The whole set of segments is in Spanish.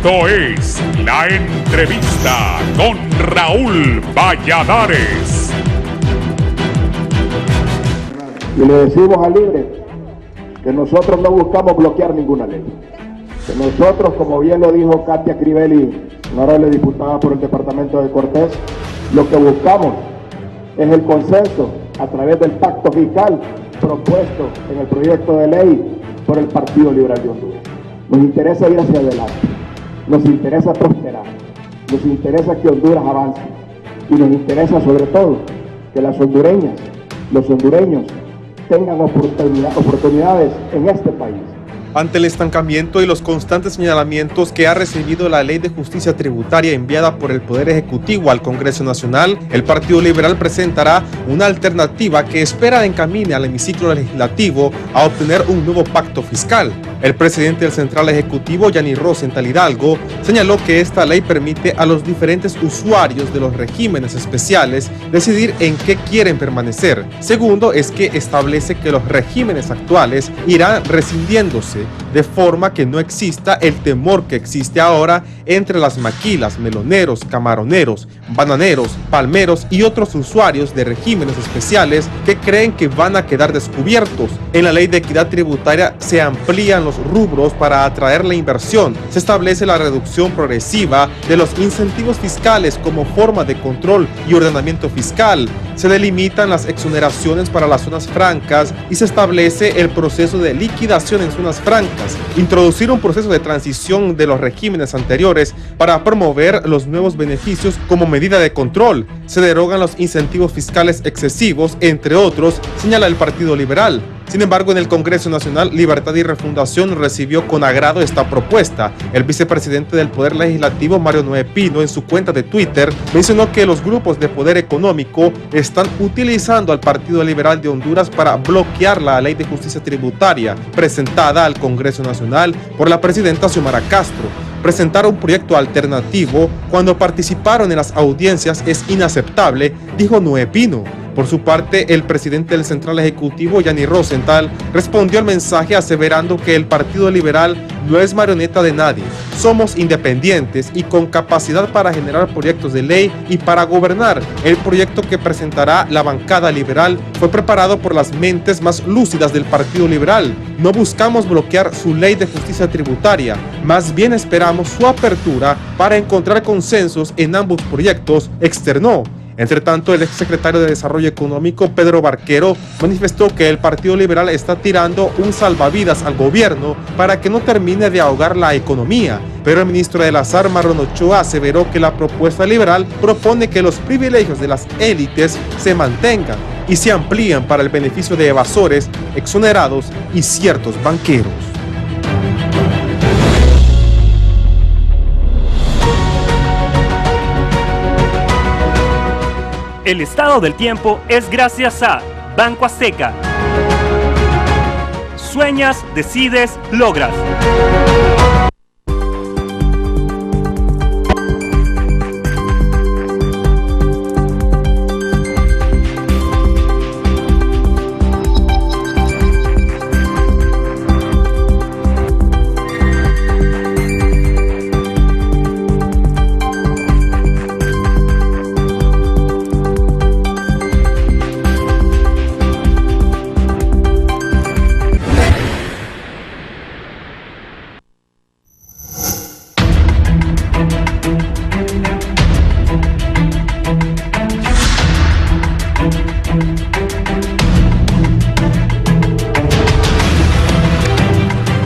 Esto es La Entrevista con Raúl Valladares. Y le decimos a Libre que nosotros no buscamos bloquear ninguna ley. Que nosotros, como bien lo dijo Katia Crivelli, honorable diputada por el departamento de Cortés, lo que buscamos es el consenso a través del pacto fiscal propuesto en el proyecto de ley por el Partido Liberal de Honduras. Nos interesa ir hacia adelante, nos interesa prosperar, nos interesa que Honduras avance y nos interesa sobre todo que las hondureñas, los hondureños tengan oportunidades en este país. Ante el estancamiento y los constantes señalamientos que ha recibido la Ley de Justicia Tributaria enviada por el Poder Ejecutivo al Congreso Nacional, el Partido Liberal presentará una alternativa que espera encamine al hemiciclo legislativo a obtener un nuevo pacto fiscal. El presidente del Central Ejecutivo, Yanni Rosenthal Hidalgo, señaló que esta ley permite a los diferentes usuarios de los regímenes especiales decidir en qué quieren permanecer. Segundo, es que establece que los regímenes actuales irán rescindiéndose, de forma que no exista el temor que existe ahora entre las maquilas, meloneros, camaroneros, bananeros, palmeros y otros usuarios de regímenes especiales que creen que van a quedar descubiertos. En la Ley de Equidad Tributaria se amplían los rubros para atraer la inversión. Se establece la reducción progresiva de los incentivos fiscales como forma de control y ordenamiento fiscal. Se delimitan las exoneraciones para las zonas francas y se establece el proceso de liquidación en zonas francas. Introducir un proceso de transición de los regímenes anteriores para promover los nuevos beneficios como medida de control. Se derogan los incentivos fiscales excesivos, entre otros, señala el Partido Liberal. Sin embargo, en el Congreso Nacional, Libertad y Refundación recibió con agrado esta propuesta. El vicepresidente del Poder Legislativo, Mario Noé Pino, en su cuenta de Twitter, mencionó que los grupos de poder económico están utilizando al Partido Liberal de Honduras para bloquear la Ley de Justicia Tributaria presentada al Congreso Nacional por la presidenta Xiomara Castro. Presentar un proyecto alternativo cuando participaron en las audiencias es inaceptable, dijo Noé Pino. Por su parte, el presidente del Central Ejecutivo, Yanni Rosenthal, respondió al mensaje aseverando que el Partido Liberal no es marioneta de nadie. Somos independientes y con capacidad para generar proyectos de ley y para gobernar. El proyecto que presentará la bancada liberal fue preparado por las mentes más lúcidas del Partido Liberal. No buscamos bloquear su ley de justicia tributaria, más bien esperamos su apertura para encontrar consensos en ambos proyectos, externó. Entre tanto, el exsecretario de Desarrollo Económico, Pedro Barquero, manifestó que el Partido Liberal está tirando un salvavidas al gobierno para que no termine de ahogar la economía. Pero el ministro de las Armas, Marlon Ochoa, aseveró que la propuesta liberal propone que los privilegios de las élites se mantengan y se amplían para el beneficio de evasores, exonerados y ciertos banqueros. El estado del tiempo es gracias a Banco Azteca. Sueñas, decides, logras.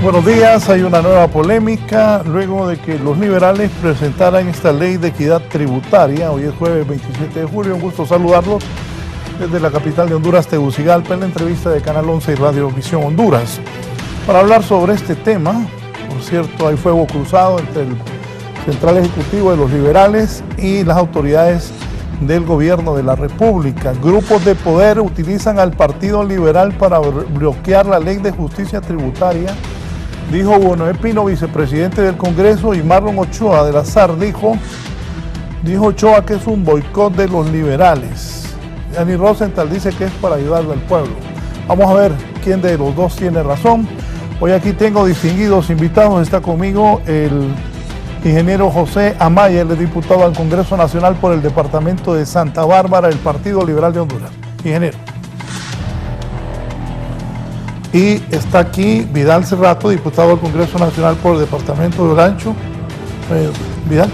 Buenos días, hay una nueva polémica luego de que los liberales presentaran esta ley de equidad tributaria. Hoy es jueves 27 de julio, un gusto saludarlos desde la capital de Honduras, Tegucigalpa, en la entrevista de Canal 11 y Radio Visión Honduras. Para hablar sobre este tema, por cierto, hay fuego cruzado entre el Central Ejecutivo de los liberales y las autoridades del gobierno de la República. Grupos de poder utilizan al Partido Liberal para bloquear la ley de justicia tributaria, dijo Noé Pino, vicepresidente del Congreso, y Marlon Ochoa de la SAR dijo Ochoa que es un boicot de los liberales. Yanni Rosenthal dice que es para ayudarle al pueblo. Vamos a ver quién de los dos tiene razón. Hoy aquí tengo distinguidos invitados. Está conmigo el Ingeniero José Amaya, el diputado al Congreso Nacional por el departamento de Santa Bárbara, el Partido Liberal de Honduras. Ingeniero. Y está aquí Vidal Cerrato, diputado al Congreso Nacional por el departamento de Olancho. Vidal.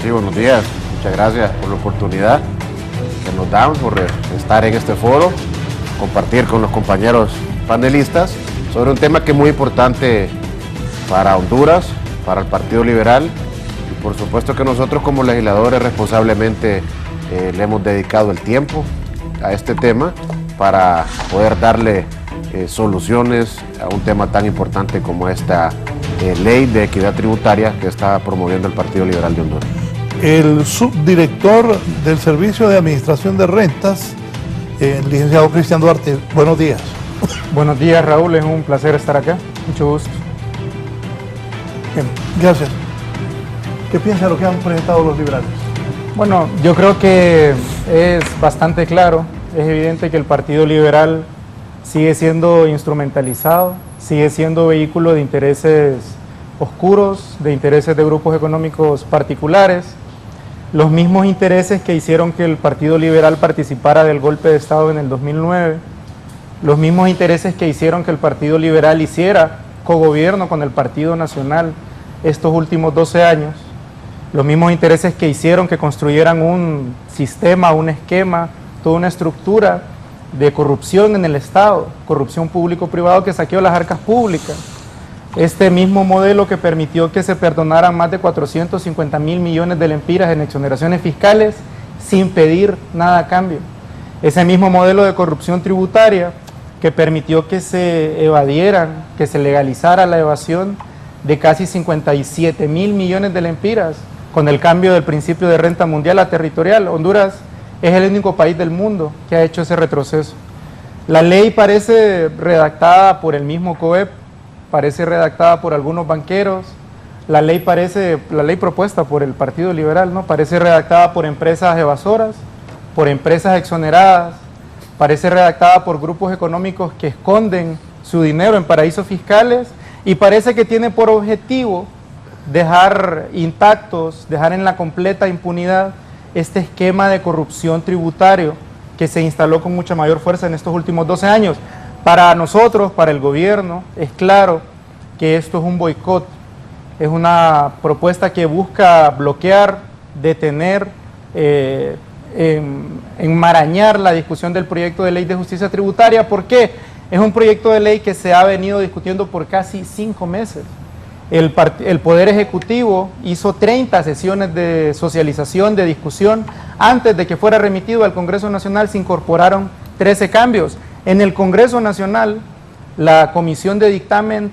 Sí, buenos días. Muchas gracias por la oportunidad que nos dan por estar en este foro, compartir con los compañeros panelistas sobre un tema que es muy importante para Honduras, para el Partido Liberal, y por supuesto que nosotros como legisladores responsablemente le hemos dedicado el tiempo a este tema para poder darle soluciones a un tema tan importante como esta ley de equidad tributaria que está promoviendo el Partido Liberal de Honduras. El subdirector del Servicio de Administración de Rentas, el licenciado Cristian Duarte. Buenos días. Buenos días, Raúl, es un placer estar acá, mucho gusto. Bien, gracias. ¿Qué piensa de lo que han presentado los liberales? Bueno, yo creo que es bastante claro, es evidente que el Partido Liberal sigue siendo instrumentalizado, sigue siendo vehículo de intereses oscuros, de intereses de grupos económicos particulares, los mismos intereses que hicieron que el Partido Liberal participara del golpe de Estado en el 2009, los mismos intereses que hicieron que el Partido Liberal hiciera cogobierno con el Partido Nacional estos últimos 12 años, los mismos intereses que hicieron que construyeran un sistema, un esquema, toda una estructura de corrupción en el Estado, corrupción público-privado que saqueó las arcas públicas. Este mismo modelo que permitió que se perdonaran más de 450 mil millones de lempiras en exoneraciones fiscales sin pedir nada a cambio. Ese mismo modelo de corrupción tributaria que permitió que se evadieran, que se legalizara la evasión de casi 57 mil millones de lempiras con el cambio del principio de renta mundial a territorial. Honduras es el único país del mundo que ha hecho ese retroceso. La ley parece redactada por el mismo COEP, parece redactada por algunos banqueros, la ley propuesta por el Partido Liberal, ¿no? Parece redactada por empresas evasoras, por empresas exoneradas, parece redactada por grupos económicos que esconden su dinero en paraísos fiscales y parece que tiene por objetivo dejar intactos, dejar en la completa impunidad este esquema de corrupción tributario que se instaló con mucha mayor fuerza en estos últimos 12 años. Para nosotros, para el gobierno, es claro que esto es un boicot, es una propuesta que busca bloquear, detener, enmarañar la discusión del proyecto de ley de justicia tributaria. ¿Por qué? Es un proyecto de ley que se ha venido discutiendo por casi 5 meses. El Poder Ejecutivo hizo 30 sesiones de socialización, de discusión. Antes de que fuera remitido al Congreso Nacional se incorporaron 13 cambios. En el Congreso Nacional, la Comisión de Dictamen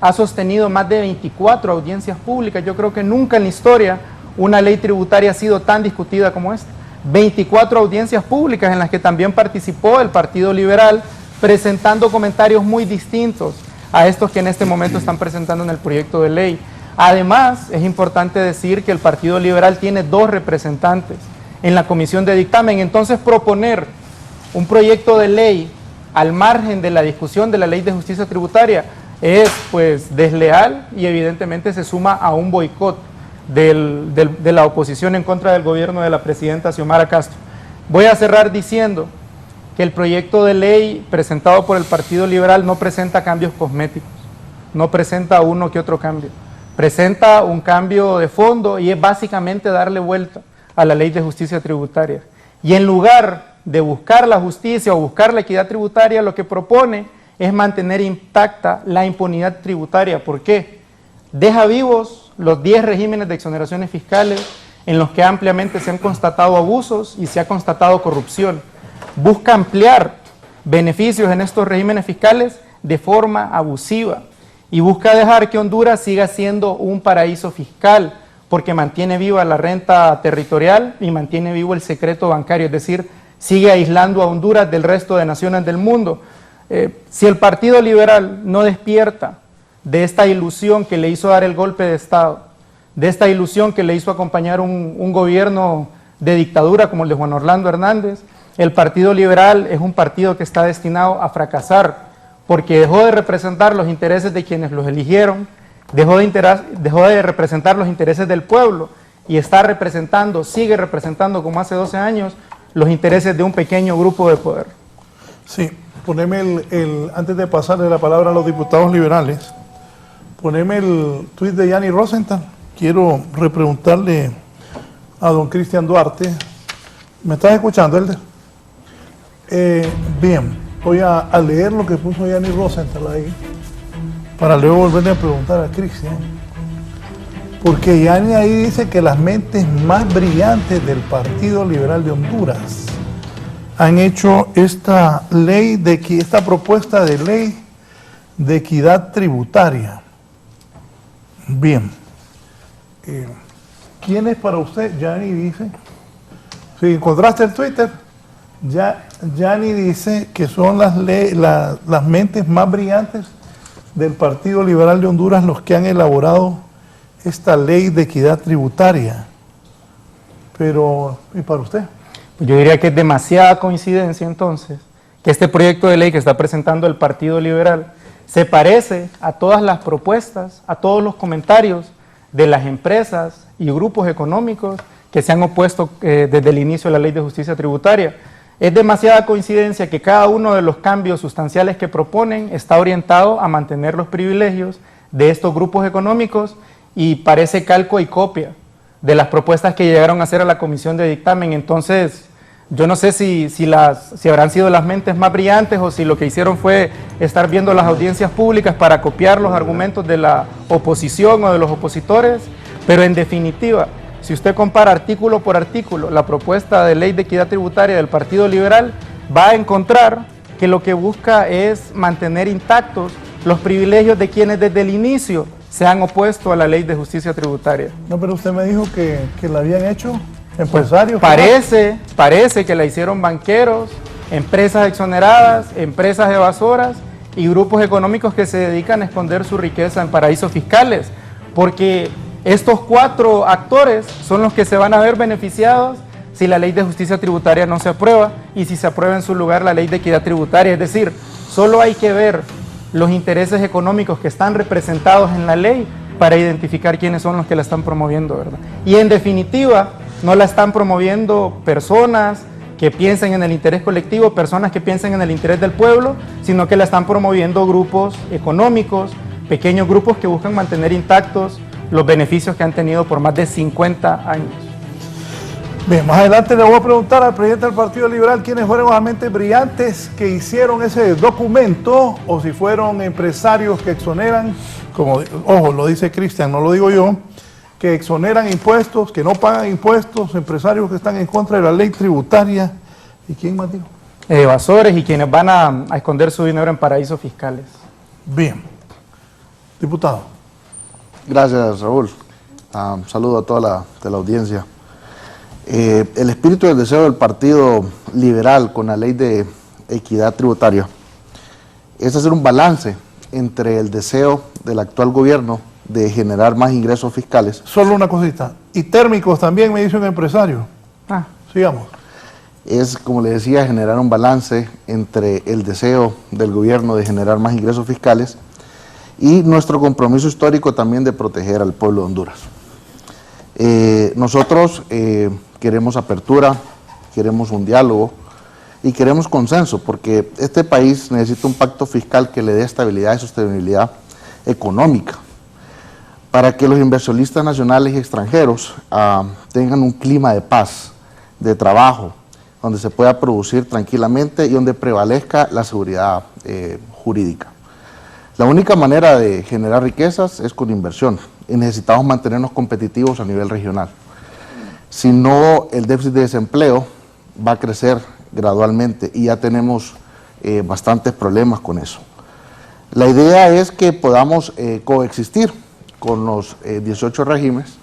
ha sostenido más de 24 audiencias públicas. Yo creo que nunca en la historia una ley tributaria ha sido tan discutida como esta. 24 audiencias públicas en las que también participó el Partido Liberal, presentando comentarios muy distintos a estos que en este momento están presentando en el proyecto de ley. Además, es importante decir que el Partido Liberal tiene 2 representantes en la Comisión de Dictamen. Entonces, proponer un proyecto de ley al margen de la discusión de la Ley de Justicia Tributaria es pues desleal y evidentemente se suma a un boicot de la oposición en contra del gobierno de la presidenta Xiomara Castro. Voy a cerrar diciendo que el proyecto de ley presentado por el Partido Liberal no presenta cambios cosméticos, no presenta uno que otro cambio, presenta un cambio de fondo y es básicamente darle vuelta a la Ley de Justicia Tributaria. Y en lugar de buscar la justicia o buscar la equidad tributaria, lo que propone es mantener intacta la impunidad tributaria. ¿Por qué? Deja vivos los 10 regímenes de exoneraciones fiscales en los que ampliamente se han constatado abusos y se ha constatado corrupción. Busca ampliar beneficios en estos regímenes fiscales de forma abusiva y busca dejar que Honduras siga siendo un paraíso fiscal porque mantiene viva la renta territorial y mantiene vivo el secreto bancario, es decir, sigue aislando a Honduras del resto de naciones del mundo. Si el Partido Liberal no despierta de esta ilusión que le hizo dar el golpe de Estado, de esta ilusión que le hizo acompañar un gobierno de dictadura como el de Juan Orlando Hernández, el Partido Liberal es un partido que está destinado a fracasar porque dejó de representar los intereses de quienes los eligieron, dejó de representar los intereses del pueblo y sigue representando como hace 12 años los intereses de un pequeño grupo de poder. Sí, poneme antes de pasarle la palabra a los diputados liberales, poneme el tuit de Yanni Rosenthal. Quiero repreguntarle a don Cristian Duarte. ¿Me estás escuchando, Elder? Bien, voy a leer lo que puso Yanni Rosenthal ahí, para luego volverle a preguntar a Cristian. Porque Yanni ahí dice que las mentes más brillantes del Partido Liberal de Honduras han hecho esta propuesta de ley de equidad tributaria. Bien. ¿Quién es para usted? Yanni dice, si encontraste el Twitter, Yanni dice que son las mentes más brillantes del Partido Liberal de Honduras los que han elaborado esta ley de equidad tributaria. Pero, ¿y para usted? Pues yo diría que es demasiada coincidencia entonces que este proyecto de ley que está presentando el Partido Liberal se parece a todas las propuestas, a todos los comentarios de las empresas y grupos económicos que se han opuesto desde el inicio de la Ley de Justicia Tributaria. Es demasiada coincidencia que cada uno de los cambios sustanciales que proponen está orientado a mantener los privilegios de estos grupos económicos y parece calco y copia de las propuestas que llegaron a hacer a la comisión de dictamen. Entonces, yo no sé si habrán sido las mentes más brillantes o si lo que hicieron fue estar viendo las audiencias públicas para copiar los argumentos de la oposición o de los opositores, pero en definitiva, si usted compara artículo por artículo la propuesta de ley de equidad tributaria del Partido Liberal, va a encontrar que lo que busca es mantener intactos los privilegios de quienes desde el inicio se han opuesto a la ley de justicia tributaria. No, pero usted me dijo que la habían hecho empresarios. Parece que la hicieron banqueros, empresas exoneradas, empresas evasoras y grupos económicos que se dedican a esconder su riqueza en paraísos fiscales, porque estos 4 actores son los que se van a ver beneficiados si la ley de justicia tributaria no se aprueba y si se aprueba en su lugar la ley de equidad tributaria. Es decir, solo hay que ver los intereses económicos que están representados en la ley para identificar quiénes son los que la están promoviendo, ¿verdad? Y en definitiva, no la están promoviendo personas que piensen en el interés colectivo, personas que piensen en el interés del pueblo, sino que la están promoviendo grupos económicos, pequeños grupos que buscan mantener intactos los beneficios que han tenido por más de 50 años. Bien, más adelante le voy a preguntar al presidente del Partido Liberal quiénes fueron las mentes brillantes que hicieron ese documento, o si fueron empresarios que exoneran, como, ojo, lo dice Cristian, no lo digo yo, que exoneran impuestos, que no pagan impuestos, empresarios que están en contra de la ley tributaria. ¿Y quién más dijo? Evasores y quienes van a esconder su dinero en paraísos fiscales. Bien. Diputado. Gracias, Raúl. Saludo a toda la audiencia. El espíritu y el deseo del Partido Liberal con la ley de equidad tributaria es hacer un balance entre el deseo del actual gobierno de generar más ingresos fiscales. Solo una cosita. Y térmicos también, me dice un empresario. Sigamos. Es, como le decía, generar un balance entre el deseo del gobierno de generar más ingresos fiscales y nuestro compromiso histórico también de proteger al pueblo de Honduras. Nosotros queremos apertura, queremos un diálogo y queremos consenso, porque este país necesita un pacto fiscal que le dé estabilidad y sostenibilidad económica para que los inversionistas nacionales y extranjeros tengan un clima de paz, de trabajo, donde se pueda producir tranquilamente y donde prevalezca la seguridad jurídica. La única manera de generar riquezas es con inversión y necesitamos mantenernos competitivos a nivel regional. Si no, el déficit de desempleo va a crecer gradualmente y ya tenemos bastantes problemas con eso. La idea es que podamos coexistir con los 18 regímenes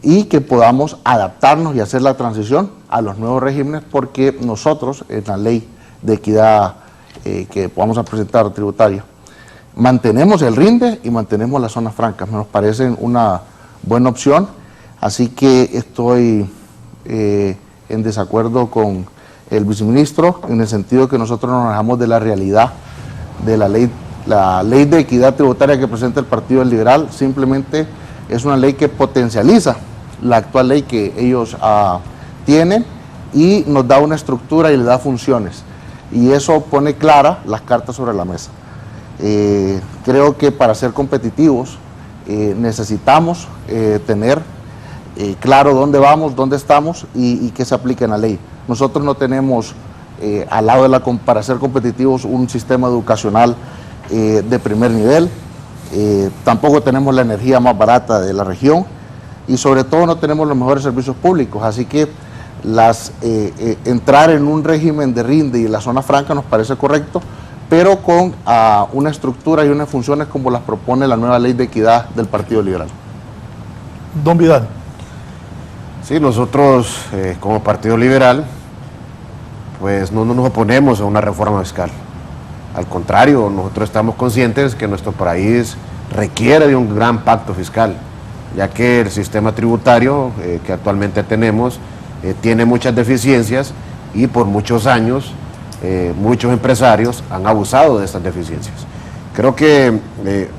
y que podamos adaptarnos y hacer la transición a los nuevos regímenes, porque nosotros en la ley de equidad que vamos a presentar tributaria mantenemos el rinde y mantenemos las zonas francas. Nos parecen una buena opción, así que estoy en desacuerdo con el viceministro en el sentido que nosotros nos alejamos de la realidad de la ley La ley de equidad tributaria que presenta el Partido Liberal simplemente es una ley que potencializa la actual ley que ellos tienen y nos da una estructura y le da funciones. Y eso pone claras las cartas sobre la mesa. Creo que para ser competitivos necesitamos tener claro dónde vamos, dónde estamos y que se aplique en la ley. Nosotros no tenemos al lado para ser competitivos un sistema educacional de primer nivel, tampoco tenemos la energía más barata de la región y sobre todo no tenemos los mejores servicios públicos, así que entrar en un régimen de rinde y la zona franca nos parece correcto, pero con una estructura y unas funciones como las propone la nueva ley de equidad del Partido Liberal. Don Vidal. Sí, nosotros como Partido Liberal, pues no nos oponemos a una reforma fiscal. Al contrario, nosotros estamos conscientes que nuestro país requiere de un gran pacto fiscal, ya que el sistema tributario que actualmente tenemos tiene muchas deficiencias y por muchos años muchos empresarios han abusado de estas deficiencias. Creo que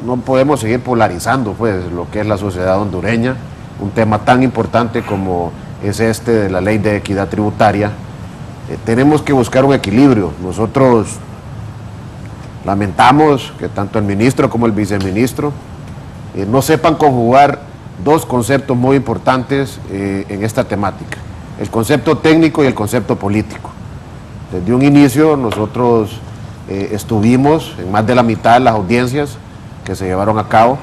no podemos seguir polarizando pues, lo que es la sociedad hondureña, un tema tan importante como es este de la ley de equidad tributaria. Tenemos que buscar un equilibrio. Nosotros lamentamos que tanto el ministro como el viceministro no sepan conjugar dos conceptos muy importantes en esta temática, el concepto técnico y el concepto político. Desde un inicio nosotros estuvimos en más de la mitad de las audiencias que se llevaron a cabo.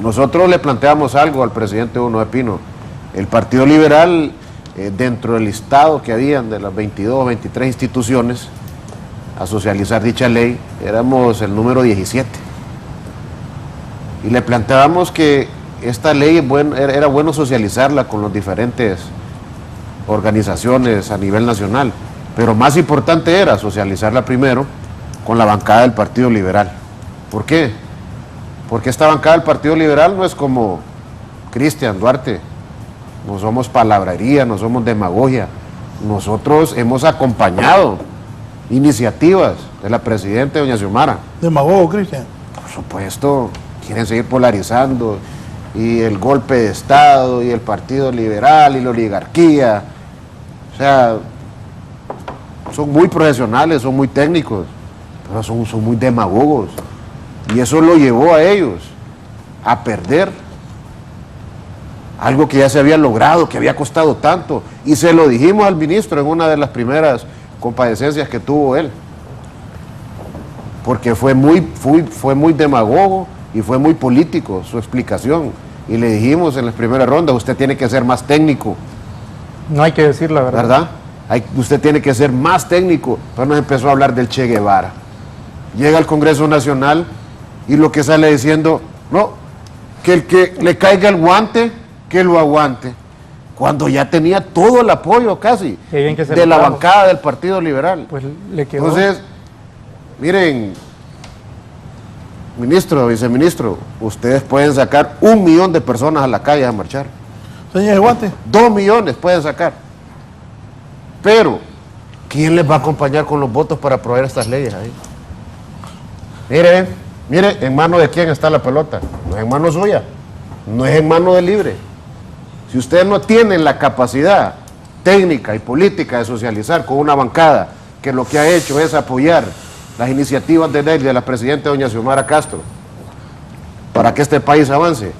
Nosotros le planteamos algo al presidente Uno de Pino. El Partido Liberal, dentro del listado que habían de las 22 o 23 instituciones a socializar dicha ley, éramos el número 17. Y le planteábamos que esta ley era bueno socializarla con las diferentes organizaciones a nivel nacional, pero más importante era socializarla primero con la bancada del Partido Liberal. ¿Por qué? Porque esta bancada del Partido Liberal no es como Cristian Duarte, no somos palabrería, no somos demagogia. Nosotros hemos acompañado iniciativas de la presidenta doña Xiomara. ¿Demagogo, Cristian? Por supuesto, quieren seguir polarizando, y el golpe de Estado, y el Partido Liberal, y la oligarquía. O sea, son muy profesionales, son muy técnicos, pero son muy demagogos. Y eso lo llevó a ellos a perder algo que ya se había logrado, que había costado tanto. Y se lo dijimos al ministro en una de las primeras comparecencias que tuvo él. Porque fue muy demagogo y fue muy político su explicación. Y le dijimos en la primera ronda, usted tiene que ser más técnico. No hay que decir la verdad. ¿Verdad? Usted tiene que ser más técnico. Pero nos empezó a hablar del Che Guevara. Llega al Congreso Nacional y lo que sale diciendo, no, que el que le caiga el guante, que lo aguante. Cuando ya tenía todo el apoyo casi de la bancada del Partido Liberal. Pues le quedó. Entonces, miren, ministro, viceministro, ustedes pueden sacar 1 millón de personas a la calle a marchar. Señor Guante. 2 millones pueden sacar. Pero, ¿quién les va a acompañar con los votos para aprobar estas leyes ahí? Mire, en mano de quién está la pelota. No es en mano suya, no es en mano del Libre. Si ustedes no tienen la capacidad técnica y política de socializar con una bancada que lo que ha hecho es apoyar las iniciativas de ley de la presidenta doña Xiomara Castro para que este país avance,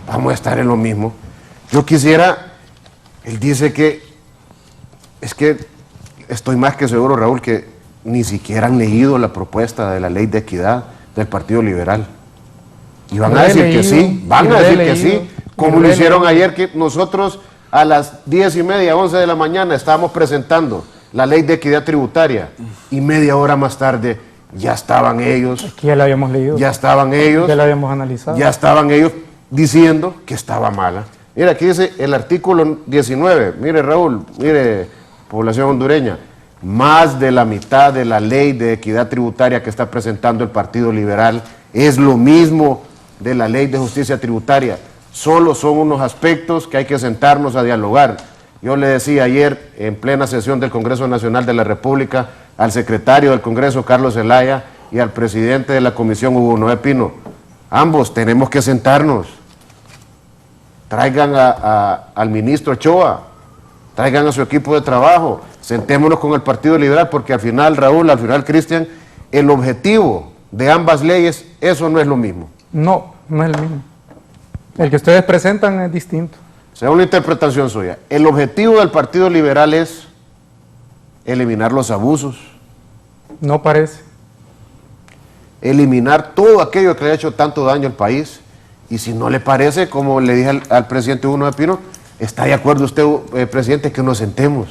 vamos a estar en lo mismo. Yo quisiera, él dice que, es que estoy más que seguro, Raúl, que ni siquiera han leído la propuesta de la ley de equidad del Partido Liberal. Y van a decir que sí, van a decir que sí, como lo hicieron ayer, que nosotros a las 10:30, 11 de la mañana estábamos presentando la ley de equidad tributaria y media hora más tarde ya estaban ellos. Es que ya la habíamos leído. Ya estaban ellos. Ya la habíamos analizado. Ya estaban ellos diciendo que estaba mala. Mira, aquí dice el artículo 19. Mire, Raúl, mire, población hondureña. Más de la mitad de la ley de equidad tributaria que está presentando el Partido Liberal es lo mismo de la ley de justicia tributaria. Solo son unos aspectos que hay que sentarnos a dialogar. Yo le decía ayer en plena sesión del Congreso Nacional de la República al secretario del Congreso, Carlos Zelaya, y al presidente de la comisión, Hugo Noé Pino, ambos tenemos que sentarnos. Traigan al ministro Ochoa, traigan a su equipo de trabajo, sentémonos con el Partido Liberal, porque al final, Raúl, al final, Cristian, el objetivo de ambas leyes, eso no es lo mismo. No, no es el mismo. El que ustedes presentan es distinto. Sea una interpretación suya. El objetivo del Partido Liberal es eliminar los abusos. No parece. Eliminar todo aquello que le ha hecho tanto daño al país. Y si no le parece, como le dije al presidente Hugo Noé Pino, ¿está de acuerdo usted, presidente, que nos sentemos?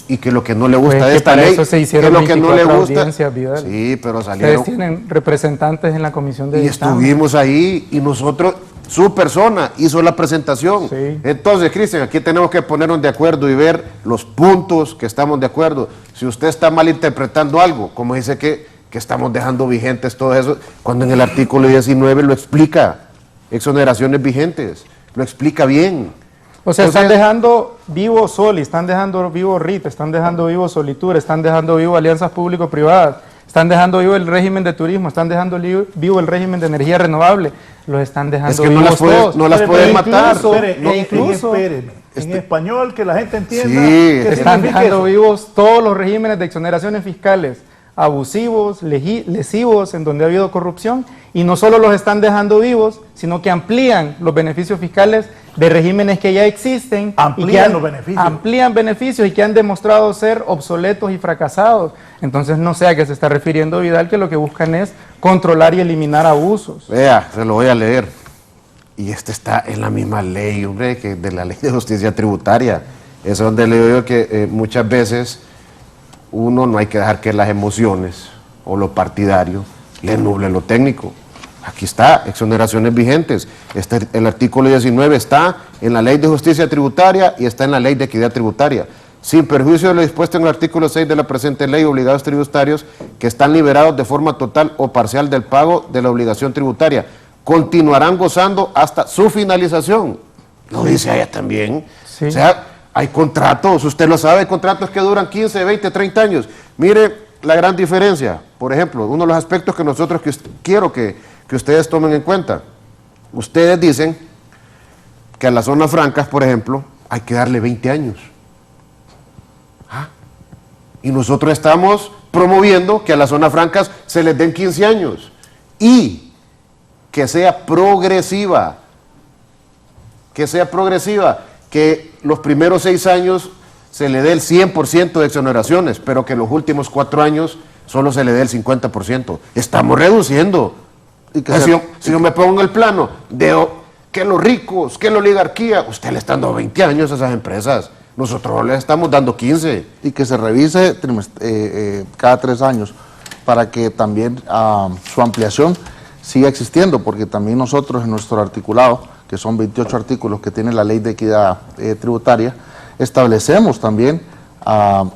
Y que lo que no le gusta Pues de esta ley, eso se hicieron que lo que no le gusta... audiencias, Vidal. Sí, pero salieron... Ustedes tienen representantes en la comisión de Y dictamen. estuvimos ahí y nosotros, su persona hizo la presentación. Sí. Entonces, Cristian, aquí tenemos que ponernos de acuerdo y ver los puntos que estamos de acuerdo. Si usted está malinterpretando algo, como dice que estamos dejando vigentes todo eso, cuando en el artículo 19 lo explica, exoneraciones vigentes, lo explica bien. O sea, Entonces, están dejando vivo Soli, están dejando vivo RIT, están dejando vivo Solitur, están dejando vivo alianzas público-privadas, están dejando vivo el régimen de turismo, están dejando vivo el régimen de energía renovable, los están dejando es que vivos todos. no las pueden matar. Espéreme. En español, que la gente entienda. Sí, ¿qué Están significa dejando eso? vivos todos los regímenes de exoneraciones fiscales abusivos, lesivos, en donde ha habido corrupción, y no solo los están dejando vivos, sino que amplían los beneficios fiscales de regímenes que ya existen. Amplían los beneficios. Amplían beneficios y que han demostrado ser obsoletos y fracasados. Entonces no sé a qué se está refiriendo Vidal, que lo que buscan es controlar y eliminar abusos. Vea, se lo voy a leer. Y este está en la misma ley, hombre, que de la Ley de Justicia Tributaria. Es donde le digo que muchas veces uno no hay que dejar que las emociones o lo partidario le nuble lo técnico. Aquí está, exoneraciones vigentes. El artículo 19 está en la Ley de Justicia Tributaria y está en la Ley de Equidad Tributaria. Sin perjuicio de lo dispuesto en el artículo 6 de la presente ley, obligados tributarios que están liberados de forma total o parcial del pago de la obligación tributaria continuarán gozando hasta su finalización. Lo dice allá también. Sí. O sea, hay contratos, usted lo sabe, hay contratos que duran 15, 20, 30 años. Mire la gran diferencia. Por ejemplo, uno de los aspectos que nosotros quiero que ustedes tomen en cuenta. Ustedes dicen que a las zonas francas, por ejemplo, hay que darle 20 años. Y nosotros estamos promoviendo que a las zonas francas se les den 15 años. Y que sea progresiva. Que sea progresiva. Que los primeros 6 años se le dé el 100% de exoneraciones, pero que los últimos 4 años solo se le dé el 50%. Estamos reduciendo. Y que Si yo me pongo en el plano de que los ricos, que la oligarquía, usted le está dando 20 años a esas empresas. Nosotros le estamos dando 15. Y que se revise cada 3 años para que también su ampliación siga existiendo, porque también nosotros en nuestro articulado, que son 28 artículos que tiene la Ley de Equidad Tributaria, establecemos también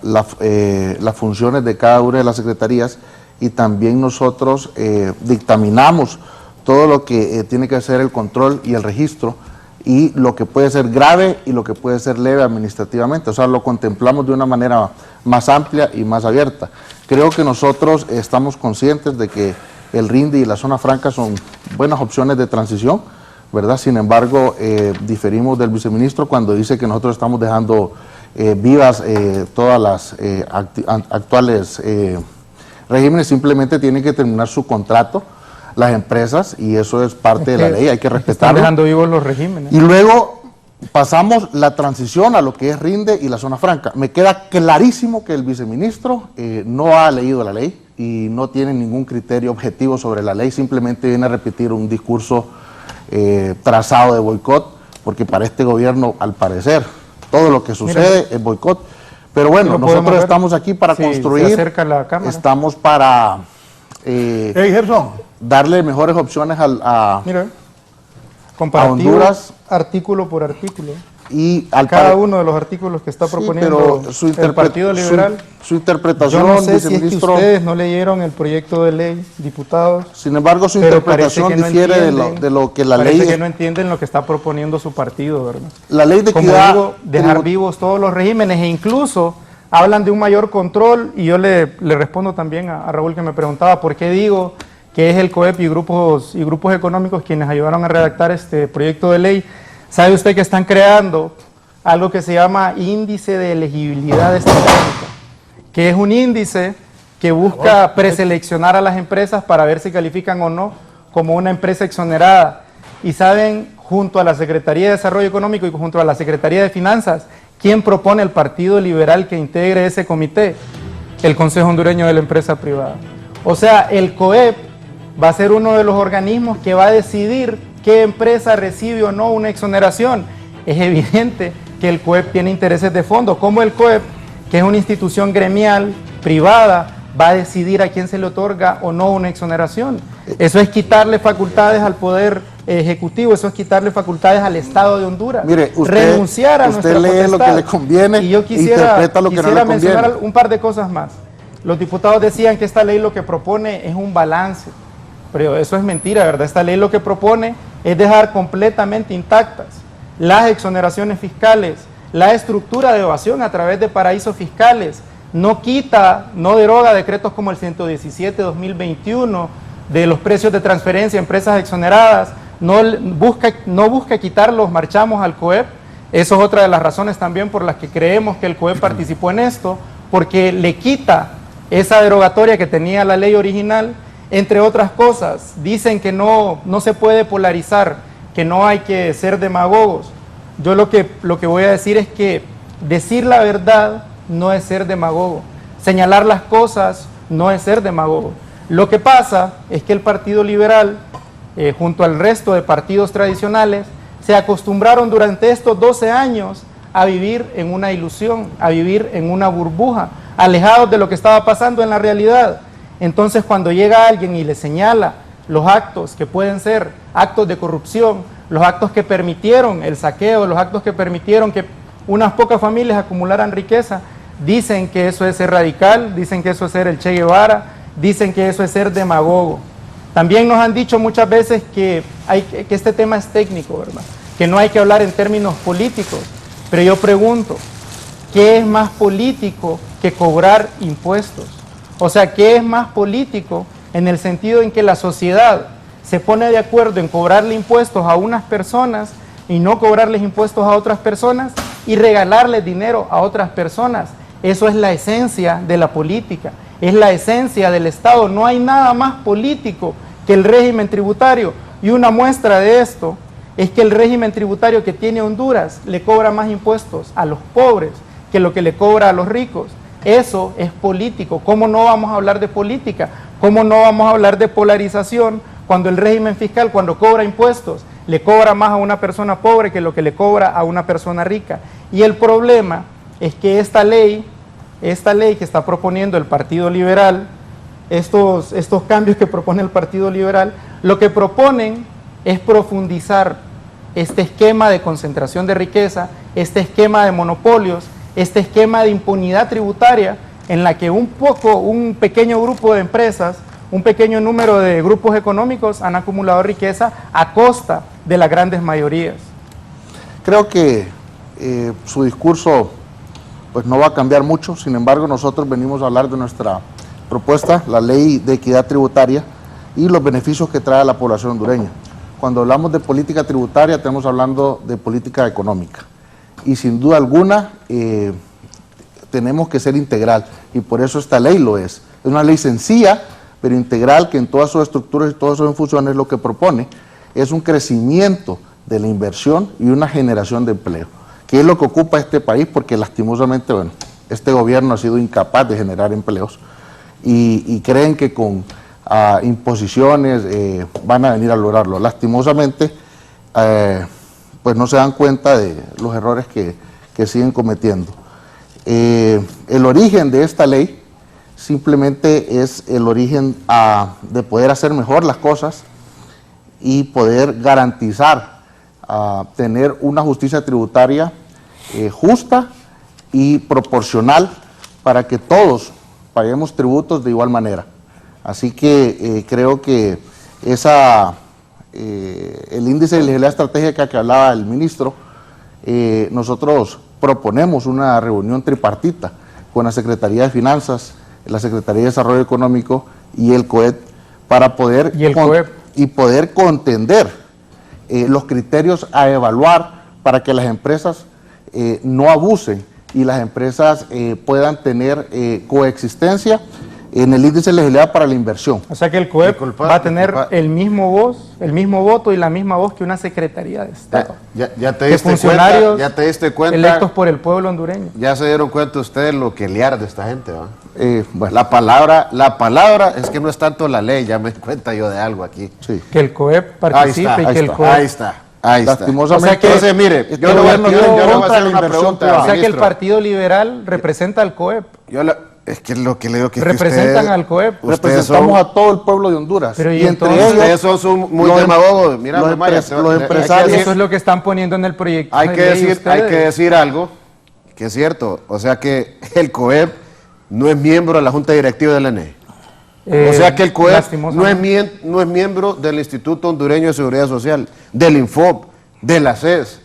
las funciones de cada una de las secretarías y también nosotros dictaminamos todo lo que tiene que ser el control y el registro y lo que puede ser grave y lo que puede ser leve administrativamente. O sea, lo contemplamos de una manera más amplia y más abierta. Creo que nosotros estamos conscientes de que el RINDI y la zona franca son buenas opciones de transición, ¿verdad? Sin embargo, diferimos del viceministro cuando dice que nosotros estamos dejando vivas todas las actuales regímenes. Simplemente tienen que terminar su contrato las empresas y eso es parte de la ley, hay que Están respetarlo. dejando vivos los regímenes. Y luego pasamos la transición a lo que es RINDE y la zona franca. Me queda clarísimo que el viceministro no ha leído la ley y no tiene ningún criterio objetivo sobre la ley, simplemente viene a repetir un discurso trazado de boicot, porque para este gobierno, al parecer, todo lo que sucede es boicot. Pero bueno, Lo podemos nosotros ver. estamos aquí para Sí, construir, se acerca la cámara. estamos para Gerson, darle mejores opciones Mira, comparativo, Honduras. artículo por artículo. y al Cada pare- uno de los artículos que está Sí, proponiendo pero su el Partido Liberal. su interpretación, Yo no sé si es que viceministro, ustedes no leyeron el proyecto de ley, diputados, sin embargo su pero parece interpretación que no difiere entienden, de lo que la parece ley, que no entienden lo que está proponiendo su partido, ¿verdad? la ley de Como equidad digo, dejar tribu- vivos todos los regímenes e incluso hablan de un mayor control y yo le respondo también a Raúl que me preguntaba por qué digo que es el COEP y grupos económicos quienes ayudaron a redactar este proyecto de ley. ¿Sabe usted que están creando algo que se llama índice de elegibilidad estratégica? Que es un índice que busca preseleccionar a las empresas para ver si califican o no como una empresa exonerada. Y saben, junto a la Secretaría de Desarrollo Económico y junto a la Secretaría de Finanzas, ¿quién propone el Partido Liberal que integre ese comité? El Consejo Hondureño de la Empresa Privada. O sea, el COEP va a ser uno de los organismos que va a decidir qué empresa recibe o no una exoneración. Es evidente que el COEP tiene intereses de fondo. ¿Cómo el COEP, que es una institución gremial, privada, va a decidir a quién se le otorga o no una exoneración? Eso es quitarle facultades al Poder Ejecutivo, eso es quitarle facultades al Estado de Honduras. Mire, renunciar a nuestra potestad. Usted lee lo que le conviene y yo interpreta lo que no le conviene. Mencionar un par de cosas más. Los diputados decían que esta ley lo que propone es un balance, pero eso es mentira, ¿verdad? Esta ley lo que propone es dejar completamente intactas las exoneraciones fiscales, la estructura de evasión a través de paraísos fiscales, no quita, no deroga decretos como el 117-2021 de los precios de transferencia a empresas exoneradas, no busca quitar los marchamos al COEP. Eso es otra de las razones también por las que creemos que el COEP participó en esto, porque le quita esa derogatoria que tenía la ley original. Entre otras cosas, dicen que no se puede polarizar, que no hay que ser demagogos. Yo lo que voy a decir es que decir la verdad no es ser demagogo. Señalar las cosas no es ser demagogo. Lo que pasa es que el Partido Liberal, junto al resto de partidos tradicionales, se acostumbraron durante estos 12 años a vivir en una ilusión, a vivir en una burbuja, alejados de lo que estaba pasando en la realidad. Entonces, cuando llega alguien y le señala los actos que pueden ser actos de corrupción, los actos que permitieron el saqueo, los actos que permitieron que unas pocas familias acumularan riqueza, dicen que eso es ser radical, dicen que eso es ser el Che Guevara, dicen que eso es ser demagogo. También nos han dicho muchas veces que este tema es técnico, ¿verdad? Que no hay que hablar en términos políticos. Pero yo pregunto, ¿qué es más político que cobrar impuestos? O sea, ¿qué es más político en el sentido en que la sociedad se pone de acuerdo en cobrarle impuestos a unas personas y no cobrarles impuestos a otras personas y regalarles dinero a otras personas? Eso es la esencia de la política, es la esencia del Estado. No hay nada más político que el régimen tributario. Y una muestra de esto es que el régimen tributario que tiene Honduras le cobra más impuestos a los pobres que lo que le cobra a los ricos. Eso es político. ¿Cómo no vamos a hablar de política? ¿Cómo no vamos a hablar de polarización cuando el régimen fiscal, cuando cobra impuestos, le cobra más a una persona pobre que lo que le cobra a una persona rica? Y el problema es que esta ley que está proponiendo el Partido Liberal, estos cambios que propone el Partido Liberal, lo que proponen es profundizar este esquema de concentración de riqueza, este esquema de monopolios, este esquema de impunidad tributaria en la que un pequeño grupo de empresas, un pequeño número de grupos económicos han acumulado riqueza a costa de las grandes mayorías. Creo que su discurso pues no va a cambiar mucho. Sin embargo, nosotros venimos a hablar de nuestra propuesta, la Ley de Equidad Tributaria y los beneficios que trae a la población hondureña. Cuando hablamos de política tributaria, estamos hablando de política económica. Y sin duda alguna, tenemos que ser integral. Y por eso esta ley lo es. Es una ley sencilla, pero integral, que en todas sus estructuras y todas sus funciones lo que propone es un crecimiento de la inversión y una generación de empleo, que es lo que ocupa este país, porque lastimosamente, bueno, este gobierno ha sido incapaz de generar empleos y creen que con imposiciones van a venir a lograrlo. Lastimosamente, pues no se dan cuenta de los errores que siguen cometiendo. El origen de esta ley simplemente es el origen de poder hacer mejor las cosas y poder garantizar tener una justicia tributaria justa y proporcional para que todos paguemos tributos de igual manera. Así que creo que el índice de elegibilidad estratégica que hablaba el ministro, nosotros proponemos una reunión tripartita con la Secretaría de Finanzas, la Secretaría de Desarrollo Económico y el COEP para poder, poder contender los criterios a evaluar para que las empresas no abusen y las empresas puedan tener coexistencia en el índice de legibilidad para la inversión. O sea que el COEP va a tener el mismo voto y la misma voz que una Secretaría de Estado. Ya te diste cuenta, electos por el pueblo hondureño. Ya se dieron cuenta ustedes lo que le arde a esta gente, ¿va? Bueno. La palabra es que no es tanto la ley, ya me di cuenta yo de algo aquí. Sí. Que el COEP participe Ahí está. Lastimosamente, o sea que, entonces, mire, yo le voy a hacer una pregunta. O sea que el Partido Liberal representa al COEP. Es que lo que le digo que representan al COEP. Representamos a todo el pueblo de Honduras. Pero y entre ellos son muy demagogos. Mira, los empresarios. Eso es lo que están poniendo en el proyecto. Hay que decir algo que es cierto. O sea que el COEP no es miembro de la Junta Directiva de la ENE. O sea que el COEP no es miembro del Instituto Hondureño de Seguridad Social, del INFOP, de la CES.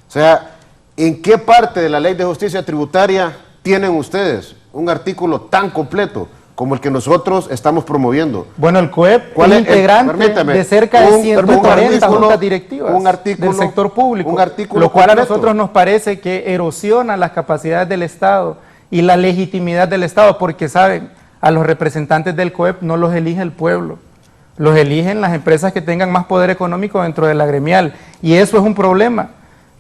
O sea, ¿en qué parte de la Ley de Justicia Tributaria tienen ustedes un artículo tan completo como el que nosotros estamos promoviendo? Bueno, el COEP es integrante de cerca de 140 juntas directivas del sector público, lo cual a nosotros nos parece que erosiona las capacidades del Estado y la legitimidad del Estado, porque saben, a los representantes del COEP no los elige el pueblo, los eligen las empresas que tengan más poder económico dentro de la gremial, y eso es un problema.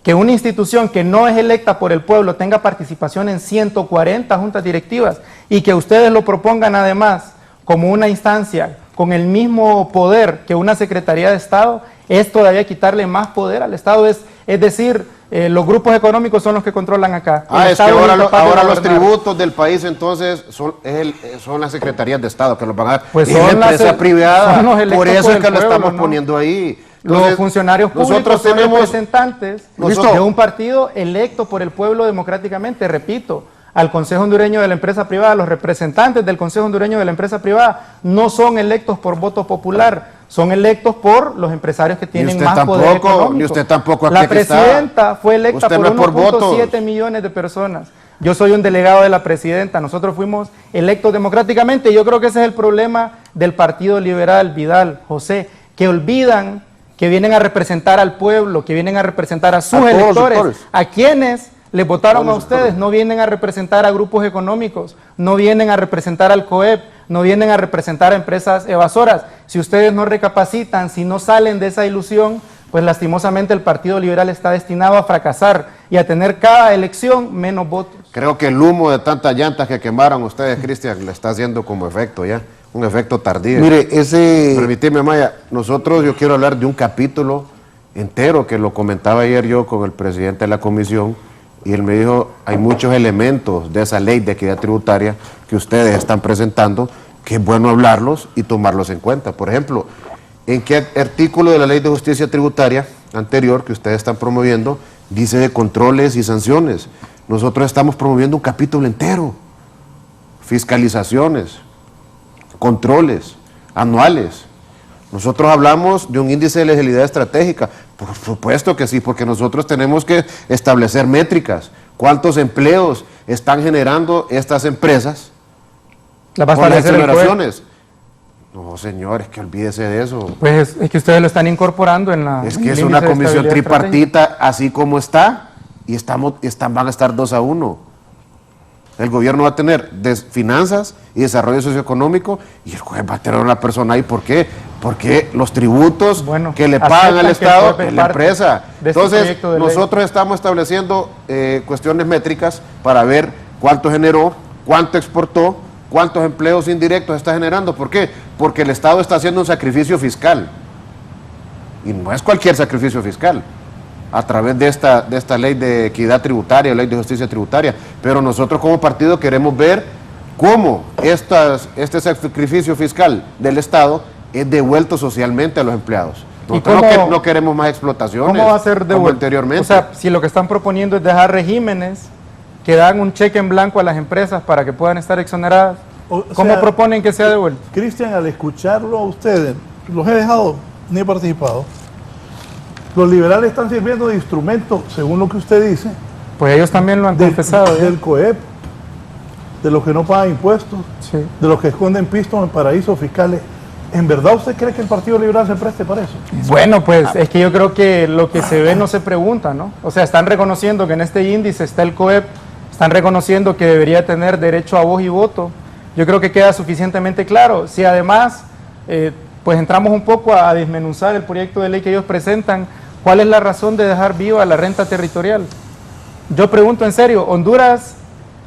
Que una institución que no es electa por el pueblo tenga participación en 140 juntas directivas y que ustedes lo propongan además como una instancia con el mismo poder que una Secretaría de Estado, es todavía quitarle más poder al Estado. Es decir, los grupos económicos son los que controlan acá. Es que ahora los tributos del país entonces son las secretarías de Estado que los van a dar. Pues son la empresa privada, por eso es que lo estamos ¿no? poniendo ahí. Entonces, los funcionarios públicos son representantes de un partido electo por el pueblo democráticamente, repito, al Consejo Hondureño de la Empresa Privada. Los representantes del Consejo Hondureño de la Empresa Privada no son electos por voto popular, son electos por los empresarios que tienen más poder económico. Ni usted tampoco. La presidenta fue electa por 1.7 millones de personas. Yo soy un delegado de la presidenta, nosotros fuimos electos democráticamente, y yo creo que ese es el problema del Partido Liberal, Vidal, José, que olvidan que vienen a representar al pueblo, que vienen a representar a sus electores, a quienes les votaron a ustedes. No vienen a representar a grupos económicos, no vienen a representar al COEP, no vienen a representar a empresas evasoras. Si ustedes no recapacitan, si no salen de esa ilusión, pues lastimosamente el Partido Liberal está destinado a fracasar y a tener cada elección menos votos. Creo que el humo de tantas llantas que quemaron ustedes, Cristian, le está haciendo como efecto ya. Un efecto tardío. Mire, Permíteme, Maya, yo quiero hablar de un capítulo entero que lo comentaba ayer yo con el presidente de la comisión, y él me dijo, hay muchos elementos de esa ley de equidad tributaria que ustedes están presentando, que es bueno hablarlos y tomarlos en cuenta. Por ejemplo, ¿en qué artículo de la ley de justicia tributaria anterior que ustedes están promoviendo dice de controles y sanciones? Nosotros estamos promoviendo un capítulo entero. Fiscalizaciones, controles anuales. Nosotros hablamos de un índice de legibilidad estratégica. Por supuesto que sí, porque nosotros tenemos que establecer métricas. ¿Cuántos empleos están generando estas empresas con las exoneraciones? No, señores, que olvídese de eso. Pues es que ustedes lo están incorporando en la... Es que es una comisión tripartita así como está, y van a estar 2-1. El gobierno va a tener finanzas y desarrollo socioeconómico, y el juez va a tener una persona ahí. ¿Por qué? Porque los tributos que le pagan al Estado es la empresa. Entonces, nosotros estamos estableciendo cuestiones métricas para ver cuánto generó, cuánto exportó, cuántos empleos indirectos está generando. ¿Por qué? Porque el Estado está haciendo un sacrificio fiscal. Y no es cualquier sacrificio fiscal, a través de esta ley de equidad tributaria, ley de justicia tributaria. Pero nosotros como partido queremos ver cómo este sacrificio fiscal del Estado es devuelto socialmente a los empleados. Nosotros no queremos más explotaciones. ¿Cómo va a ser devuelto? Anteriormente. O sea, si lo que están proponiendo es dejar regímenes que dan un cheque en blanco a las empresas para que puedan estar exoneradas, ¿cómo proponen que sea devuelto? Cristian, al escucharlo a ustedes, los he dejado, ni he participado. Los liberales están sirviendo de instrumento, según lo que usted dice. Pues ellos también lo han confesado. Del COEP. de los que no pagan impuestos, Sí. de los que esconden pistos en paraísos fiscales. ¿En verdad usted cree que el Partido Liberal se preste para eso? Bueno, pues es que yo creo que lo que se ve no se pregunta, ¿no? O sea, están reconociendo que en este índice está el COEP, están reconociendo que debería tener derecho a voz y voto. Yo creo que queda suficientemente claro. Si además, pues entramos un poco a desmenuzar el proyecto de ley que ellos presentan, ¿cuál es la razón de dejar viva la renta territorial? Yo pregunto en serio, Honduras,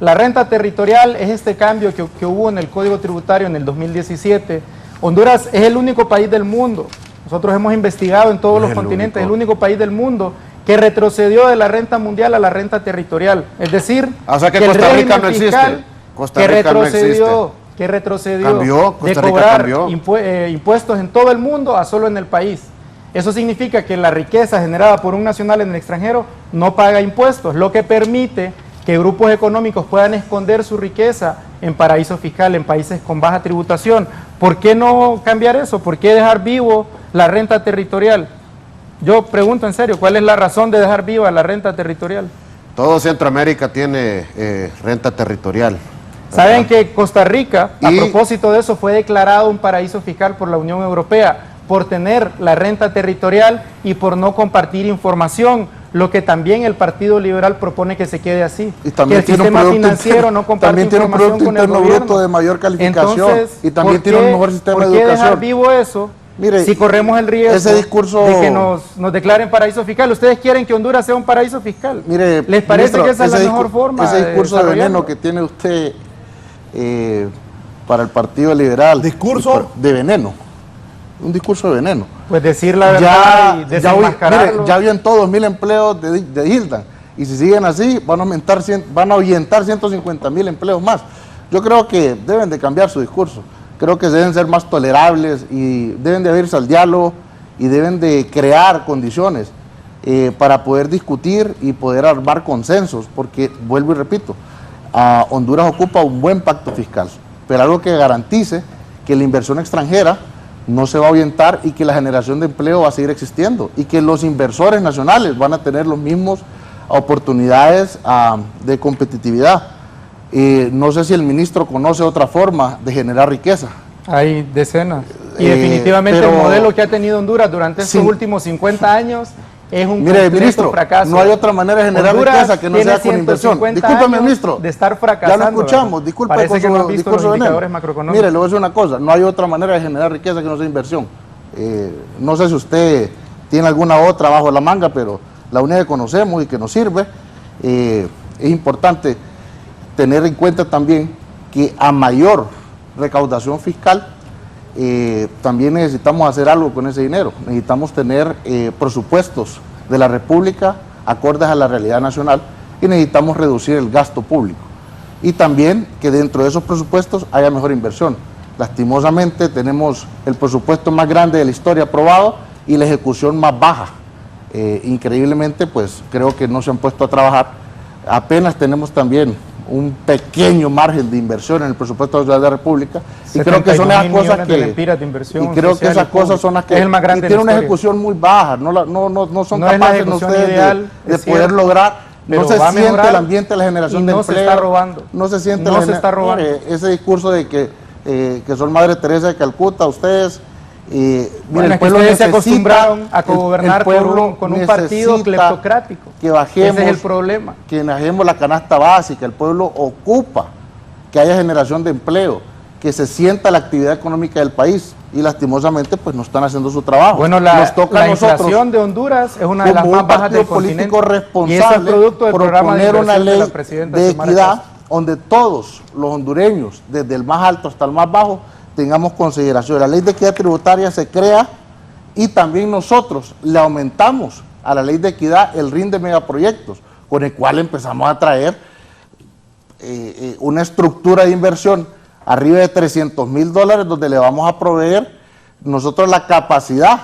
la renta territorial es este cambio que hubo en el Código Tributario en el 2017. Honduras es el único país del mundo, nosotros hemos investigado en todos los continentes, es el único país del mundo que retrocedió de la renta mundial a la renta territorial. Es decir, O sea que el Costa Rica régimen no existe. fiscal Costa que Rica no retrocedió, que retrocedió Cambió, Costa de Rica cobrar cambió. impuestos en todo el mundo a solo en el país. Eso significa que la riqueza generada por un nacional en el extranjero no paga impuestos, lo que permite que grupos económicos puedan esconder su riqueza en paraísos fiscales, en países con baja tributación. ¿Por qué no cambiar eso? ¿Por qué dejar vivo la renta territorial? Yo pregunto en serio, ¿cuál es la razón de dejar viva la renta territorial? Todo Centroamérica tiene renta territorial. Saben que Costa Rica, a Y- propósito de eso, fue declarado un paraíso fiscal por la Unión Europea por tener la renta territorial y por no compartir información, lo que también el Partido Liberal propone que se quede así. Y también que el tiene un sistema producto financiero interno- no comparte también tiene un información Producto con el Interno gobierno. Bruto de mayor calificación. Entonces, Y también ¿por tiene un qué- mejor sistema ¿por de qué dejar educación? vivo eso? Mire, si corremos el riesgo ese discurso- de que nos declaren paraíso fiscal. ¿Ustedes quieren que Honduras sea un paraíso fiscal? Mire, ¿Les parece ministro, que esa es la ese mejor forma? Ese discurso de veneno desarrollarlo? que tiene usted para el Partido Liberal. ¿Discurso? De veneno. Un discurso de veneno. Pues decir la verdad y desenmascararlo. ya habían todos 1.000 empleos de Hilda. Y si siguen así, van a ahuyentar 150.000 empleos más. Yo creo que deben de cambiar su discurso. Creo que deben ser más tolerables y deben de abrirse al diálogo y deben de crear condiciones para poder discutir y poder armar consensos. Porque, vuelvo y repito, Honduras ocupa un buen pacto fiscal, pero algo que garantice que la inversión extranjera no se va a ahuyentar y que la generación de empleo va a seguir existiendo y que los inversores nacionales van a tener los mismos oportunidades de competitividad. No sé si el ministro conoce otra forma de generar riqueza. Hay decenas. Y definitivamente pero el modelo que ha tenido Honduras durante estos sí. últimos 50 años es un Mire, completo ministro, fracaso. no hay otra manera de generar Honduras riqueza que no tiene sea con inversión. 150 Discúlpeme, años ministro. de estar Ya fracasando. lo escuchamos, ¿verdad? disculpe Parece con que no su han visto discurso los veneno. indicadores macroeconómicos. Mire, le voy a decir una cosa, no hay otra manera de generar riqueza que no sea inversión. No sé si usted tiene alguna otra bajo la manga, pero la única que conocemos y que nos sirve, es importante tener en cuenta también que a mayor recaudación fiscal, también necesitamos hacer algo con ese dinero. Necesitamos tener presupuestos de la República acordes a la realidad nacional y necesitamos reducir el gasto público. Y también que dentro de esos presupuestos haya mejor inversión. Lastimosamente tenemos el presupuesto más grande de la historia aprobado y la ejecución más baja. Increíblemente, pues creo que no se han puesto a trabajar. Apenas tenemos también un pequeño margen de inversión en el presupuesto de la República y creo que son esas cosas que de inversión y creo que social esas y cosas son las que es el más grande y tiene de la una historia. ejecución muy baja, no son No es la capaces ejecución ustedes ideal, de es poder cierto, lograr. pero No se va a siente mejorar el ambiente de la generación y de no empleo. se está robando. No se siente No se está robando. Mire, ese discurso de que son Madre Teresa de Calcuta, ustedes. Mire, Bueno, el es que pueblo ustedes se necesita- acostumbraron a gobernar el pueblo con un partido necesita cleptocrático. Que bajemos, Ese es el problema. que bajemos la canasta básica. El pueblo ocupa que haya generación de empleo, que se sienta la actividad económica del país y lastimosamente pues no están haciendo su trabajo. Bueno, Nos toca la a nosotros, inflación de Honduras es una de las como más un bajas partido del continente. político Y eso es responsable, producto del programa de proponer una inversión de ley la presidenta de Xiomara equidad Castro. donde todos los hondureños, desde el más alto hasta el más bajo, tengamos consideración. La ley de equidad tributaria se crea y también nosotros le aumentamos a la ley de equidad el RIN de megaproyectos, con el cual empezamos a traer una estructura de inversión arriba de $300,000 donde le vamos a proveer nosotros la capacidad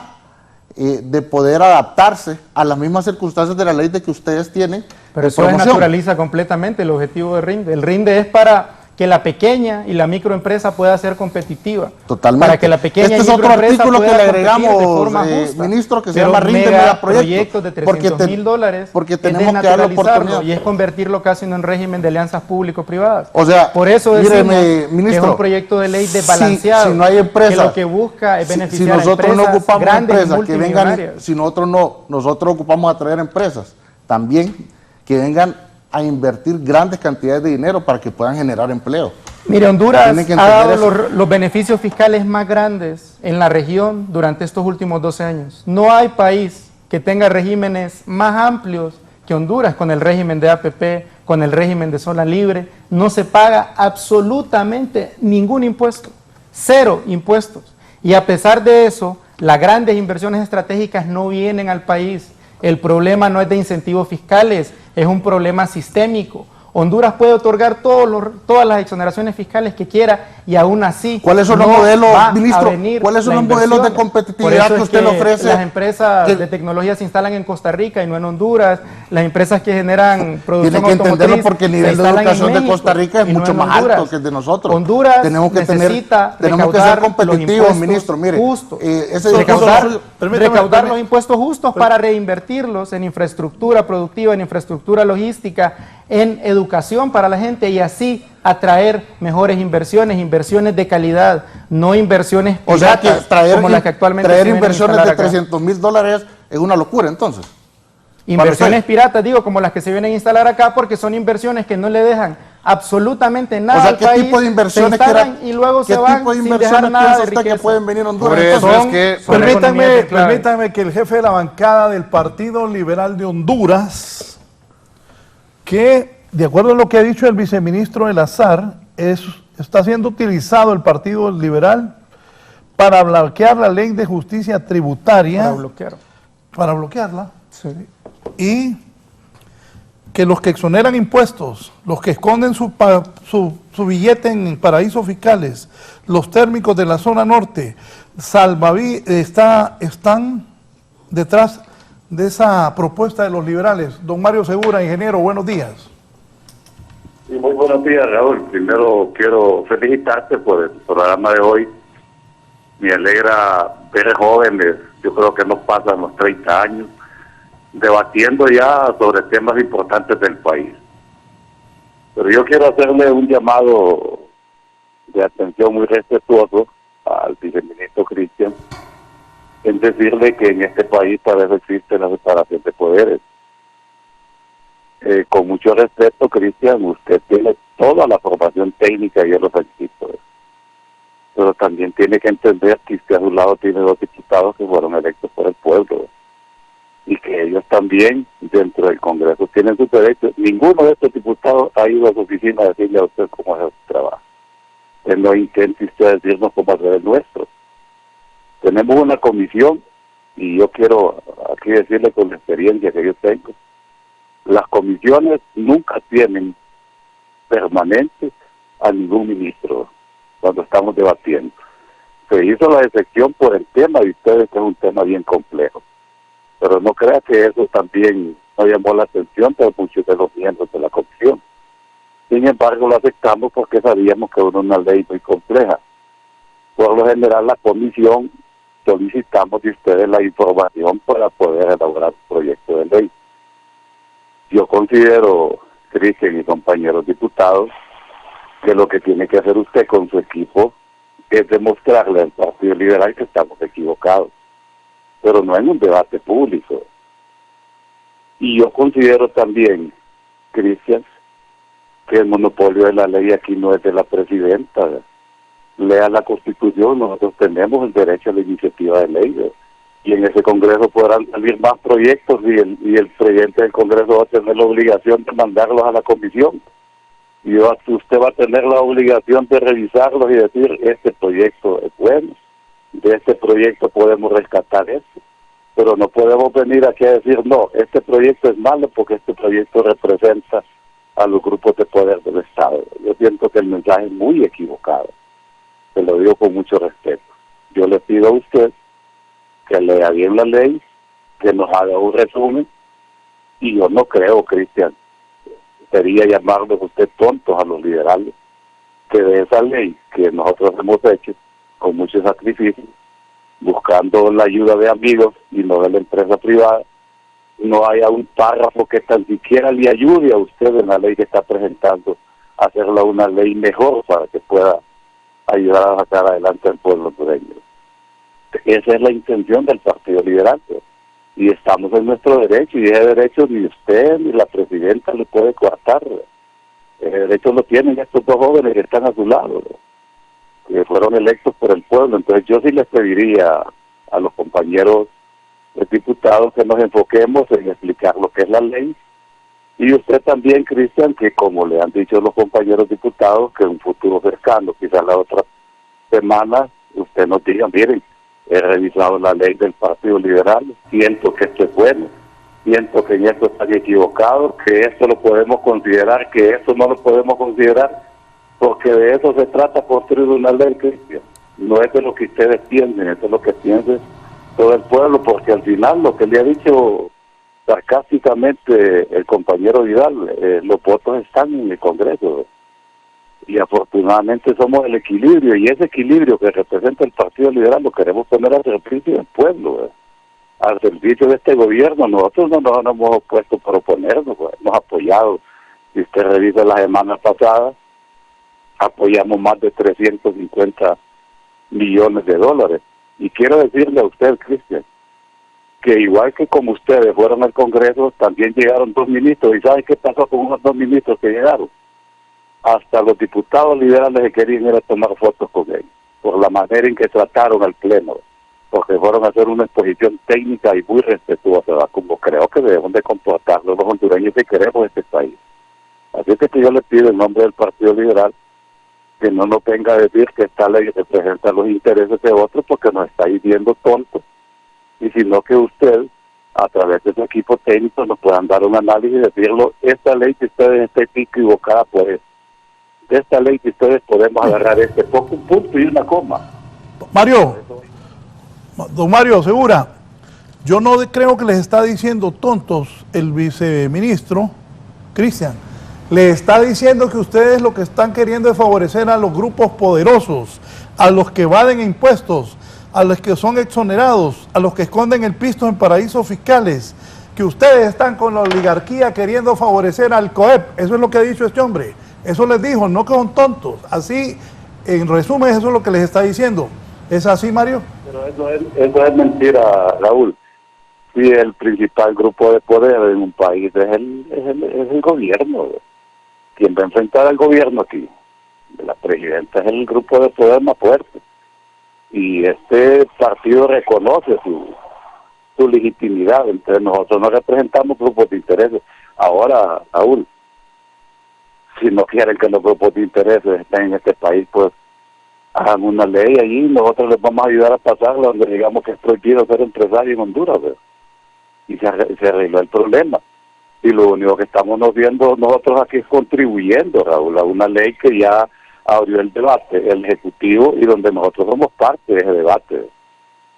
de poder adaptarse a las mismas circunstancias de la ley de que ustedes tienen. Pero de eso promoción. desnaturaliza completamente el objetivo de RINDE. El RINDE es para que la pequeña y la microempresa pueda ser competitiva. Totalmente. Para que la pequeña este y es otro microempresa artículo que pueda le competir agregamos, de forma justa. ministro, que se Pero llama Rinde proyectos de $300,000 porque es tenemos que dar la desnaturalizarlo oportunidad. y es convertirlo casi en un régimen de alianzas público-privadas. O sea, por eso decimos míreme, que ministro, es un proyecto de ley desbalanceado, si no hay empresas, que lo que busca es beneficiar si nosotros a empresas no ocupamos grandes y empresas que vengan, multimillonarias. si nosotros ocupamos a traer empresas también que vengan a invertir grandes cantidades de dinero para que puedan generar empleo. Mire, Honduras Tienen que ha dado entender los beneficios fiscales más grandes en la región durante estos últimos 12 años. No hay país que tenga regímenes más amplios que Honduras, con el régimen de APP, con el régimen de zona libre. No se paga absolutamente ningún impuesto, 0 impuestos. Y a pesar de eso, las grandes inversiones estratégicas no vienen al país. El problema no es de incentivos fiscales, es un problema sistémico. Honduras puede otorgar todas las exoneraciones fiscales que quiera y aún así ¿cuáles son los no modelos, va a ministro? venir ¿Cuáles son la los modelos de inversión? competitividad Por eso que es usted le ofrece? Las empresas Que- de tecnología se instalan en Costa Rica y no en Honduras. Las empresas que generan producción Tiene que entenderlo automotriz porque el se nivel de instalan en educación de México Costa Rica es y no mucho en más Honduras. alto que el de nosotros. Honduras tenemos que necesita ser recaudar los competitivos, impuestos ministro. Mire, justos. Permítame, Recaudar los impuestos justos para reinvertirlos en infraestructura productiva, en infraestructura logística, en educación para la gente y así atraer mejores inversiones de calidad, no inversiones o sea que piratas como las que actualmente traer se vienen a inversiones instalar de acá. $300,000 es una locura, entonces. Inversiones piratas, digo, como las que se vienen a instalar acá, porque son inversiones que no le dejan absolutamente nada O sea, al ¿qué país, tipo de inversiones se instalan y luego se van sin dejar nada piensa de usted que riqueza. pueden venir a Honduras? Por eso entonces? es que Son economías de clave. Permítame que el jefe de la bancada del Partido Liberal de Honduras, que de acuerdo a lo que ha dicho el viceministro Elazar, está siendo utilizado el Partido Liberal para bloquear la ley de justicia tributaria, Para bloquear. Sí. y que los que exoneran impuestos, los que esconden su billete en paraísos fiscales, los térmicos de la zona norte, están detrás de esa propuesta de los liberales. Don Mario Segura, ingeniero, buenos días. Sí, muy buenos días, Raúl. Primero quiero felicitarte por el programa de hoy. Me alegra ver jóvenes, yo creo que no pasan los 30 años, debatiendo ya sobre temas importantes del país. Pero yo quiero hacerle un llamado de atención muy respetuoso al viceministro Cristian, en decirle que en este país para eso existe la separación de poderes. Con mucho respeto, Cristian, usted tiene toda la formación técnica y yo lo felicito. Pero también tiene que entender que usted a su lado tiene 2 diputados que fueron electos por el pueblo y que ellos también dentro del Congreso tienen sus derechos. Ninguno de estos diputados ha ido a su oficina a decirle a usted cómo hacer su trabajo. Que no intente usted decirnos cómo hacer el nuestro. Tenemos una comisión y yo quiero aquí decirle con la experiencia que yo tengo, las comisiones nunca tienen permanente a ningún ministro cuando estamos debatiendo. Se hizo la excepción por el tema de ustedes, que es un tema bien complejo. Pero no crea que eso también no llamó la atención de muchos de los miembros de la comisión. Sin embargo, lo aceptamos porque sabíamos que era una ley muy compleja. Por lo general, la comisión solicitamos de ustedes la información para poder elaborar un proyecto de ley. Yo considero, Cristian y compañeros diputados, que lo que tiene que hacer usted con su equipo es demostrarle al Partido Liberal que estamos equivocados, pero no en un debate público. Y yo considero también, Cristian, que el monopolio de la ley aquí no es de la presidenta. Lea la Constitución, nosotros tenemos el derecho a la iniciativa de ley, y en ese Congreso podrán salir más proyectos y el presidente del Congreso va a tener la obligación de mandarlos a la comisión. Y usted va a tener la obligación de revisarlos y decir, este proyecto es bueno, de este proyecto podemos rescatar esto. Pero no podemos venir aquí a decir, no, este proyecto es malo porque este proyecto representa a los grupos de poder del Estado. Yo siento que el mensaje es muy equivocado. Se lo digo con mucho respeto. Yo le pido a usted que lea bien la ley, que nos haga un resumen, y yo no creo, Cristian, sería llamarlos usted tontos a los liberales, que de esa ley que nosotros hemos hecho con mucho sacrificio, buscando la ayuda de amigos y no de la empresa privada, no haya un párrafo que tan siquiera le ayude a usted en la ley que está presentando a hacerla una ley mejor para que pueda ayudar a sacar adelante al pueblo hondureño. Esa es la intención del Partido Liberal, y estamos en nuestro derecho, y ese derecho ni usted ni la presidenta le puede coartar. El derecho lo tienen estos dos jóvenes que están a su lado, que fueron electos por el pueblo. Entonces yo sí les pediría a los compañeros diputados que nos enfoquemos en explicar lo que es la ley, y usted también, Cristian, que como le han dicho los compañeros diputados, que en un futuro cercano, quizás la otra semana, usted nos diga, miren, he revisado la ley del Partido Liberal, siento que esto es bueno, siento que en esto están equivocados, que esto lo podemos considerar, que esto no lo podemos considerar, porque de eso se trata, construir una ley, Cristian. No es de lo que ustedes piensen, es de lo que piense todo el pueblo, porque al final lo que le ha dicho sarcásticamente el compañero Vidal, los votos están en el Congreso, y afortunadamente somos el equilibrio, y ese equilibrio que representa el Partido Liberal lo queremos poner al servicio del pueblo, al servicio de este gobierno. Nosotros no nos hemos opuesto por oponernos, hemos apoyado. Si usted revisa la semana pasada, apoyamos más de 350 millones de dólares. Y quiero decirle a usted, Cristian, que igual que como ustedes fueron al Congreso, también llegaron 2 ministros. ¿Y sabe qué pasó con unos 2 ministros que llegaron? Hasta los diputados liberales que querían ir a tomar fotos con ellos, por la manera en que trataron al Pleno, porque fueron a hacer una exposición técnica y muy respetuosa, como creo que debemos de comportarnos los hondureños que queremos este país. Así es que yo le pido en nombre del Partido Liberal que no nos venga a decir que esta ley representa los intereses de otros, porque nos está viendo tontos, y sino que usted, a través de su equipo técnico, nos puedan dar un análisis y decirlo, esta ley que ustedes está equivocada por esto. De esta ley que ustedes podemos agarrar un punto y una coma. Don Mario Segura, yo no creo que les está diciendo tontos el viceministro, Cristian. Le está diciendo que ustedes lo que están queriendo es favorecer a los grupos poderosos, a los que evaden impuestos, a los que son exonerados, a los que esconden el pisto en paraísos fiscales, que ustedes están con la oligarquía queriendo favorecer al COEP. Eso es lo que ha dicho este hombre. Eso les dijo, no que son tontos. Así, en resumen, eso es lo que les está diciendo. ¿Es así, Mario? Pero eso es mentira, Raúl. Si el principal grupo de poder en un país es el gobierno. Quien va a enfrentar al gobierno aquí, la presidenta, es el grupo de poder más fuerte. Y este partido reconoce su legitimidad. Entonces nosotros no representamos grupos de intereses. Ahora, Raúl, si no quieren que los grupos de intereses estén en este país, pues hagan una ley allí y nosotros les vamos a ayudar a pasarla donde digamos que es prohibido ser empresario en Honduras, ¿verdad? Y se arregló el problema. Y lo único que estamos viendo nosotros aquí es contribuyendo, Raúl, a una ley que ya abrió el debate, el Ejecutivo, y donde nosotros somos parte de ese debate.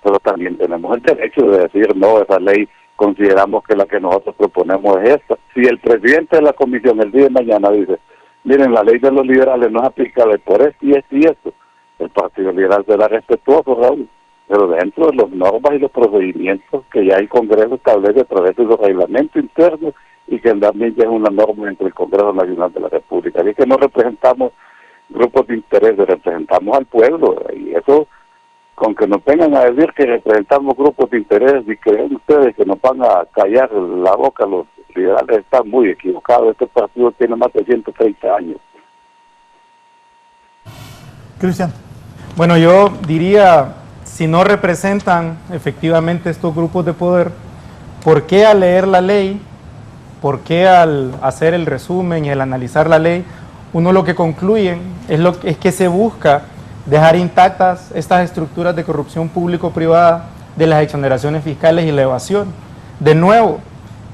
Pero también tenemos el derecho de decir, no, esa ley consideramos que la que nosotros proponemos es esta. Si el presidente de la comisión el día de mañana dice, miren, la ley de los liberales no es aplicable por esto y esto y esto, el Partido Liberal será respetuoso, Raúl, pero dentro de las normas y los procedimientos que ya el Congreso establece a través de los reglamentos internos, y que también ya es una norma entre el Congreso Nacional de la República. Así que no representamos grupos de interés, representamos al pueblo, y eso, con que nos vengan a decir que representamos grupos de interés y creen ustedes que nos van a callar la boca, los liberales están muy equivocados. Este partido tiene más de 130 años. Cristian. Bueno, yo diría, si no representan efectivamente estos grupos de poder, ¿por qué al leer la ley, por qué al hacer el resumen y al analizar la ley, uno lo que concluyen es que se busca dejar intactas estas estructuras de corrupción público-privada de las exoneraciones fiscales y la evasión? De nuevo,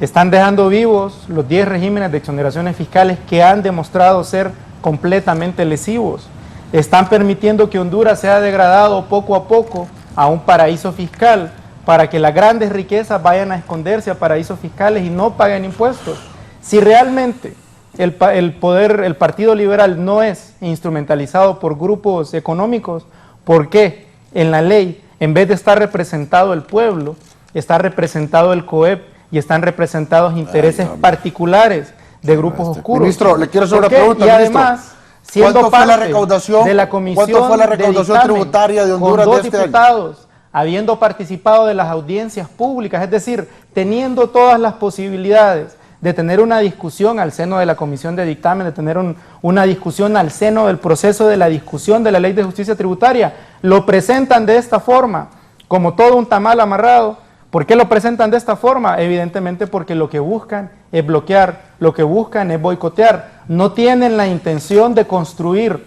están dejando vivos los 10 regímenes de exoneraciones fiscales que han demostrado ser completamente lesivos. Están permitiendo que Honduras sea degradado poco a poco a un paraíso fiscal para que las grandes riquezas vayan a esconderse a paraísos fiscales y no paguen impuestos. Si realmente el Partido Liberal no es instrumentalizado por grupos económicos, ¿por qué en la ley, en vez de estar representado el pueblo, está representado el COEP y están representados intereses particulares de grupos oscuros? Ministro, le quiero hacer una pregunta, y además, siendo ¿cuánto fue la parte recaudación, de la comisión cuánto fue la recaudación de dictamen, tributaria de Honduras con 2 de este año? diputados, habiendo participado de las audiencias públicas, es decir, teniendo todas las posibilidades de tener una discusión al seno de la comisión de dictamen, de tener una discusión al seno del proceso de la discusión de la ley de justicia tributaria, lo presentan de esta forma, como todo un tamal amarrado. ¿Por qué lo presentan de esta forma? Evidentemente porque lo que buscan es bloquear, lo que buscan es boicotear. No tienen la intención de construir,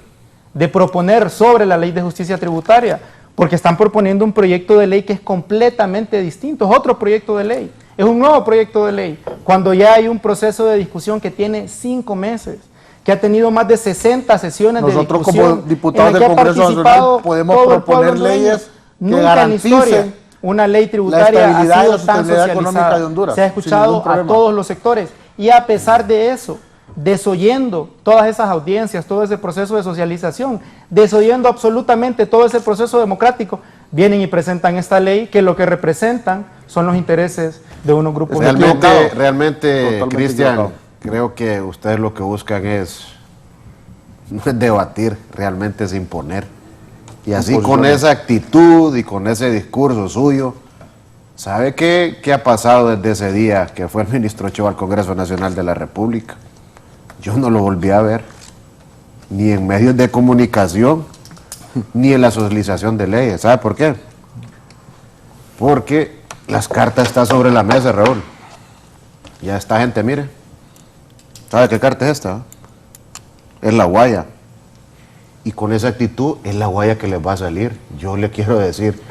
de proponer sobre la ley de justicia tributaria, porque están proponiendo un proyecto de ley que es completamente distinto, es otro proyecto de ley, es un nuevo proyecto de ley, cuando ya hay un proceso de discusión que tiene 5 meses, que ha tenido más de 60 sesiones de discusión. Nosotros como diputados del Congreso Nacional podemos proponer leyes que garanticen una ley tributaria ha sido tan económica de Honduras. Se ha escuchado a todos los sectores y a pesar de eso, desoyendo todas esas audiencias, todo ese proceso de socialización, desoyendo absolutamente todo ese proceso democrático, vienen y presentan esta ley que lo que representan son los intereses de unos grupos. Realmente, Cristian, creo que ustedes lo que buscan es no es debatir, realmente es imponer. Y así con esa actitud y con ese discurso suyo, ¿sabe qué ha pasado desde ese día que fue el ministro Ochoa al Congreso Nacional de la República? Yo no lo volví a ver, ni en medios de comunicación, ni en la socialización de leyes. ¿Sabe por qué? Porque las cartas están sobre la mesa, Raúl. Ya esta gente, mire, ¿sabe qué carta es esta? Es la guaya. Y con esa actitud es la guaya que les va a salir. Yo le quiero decir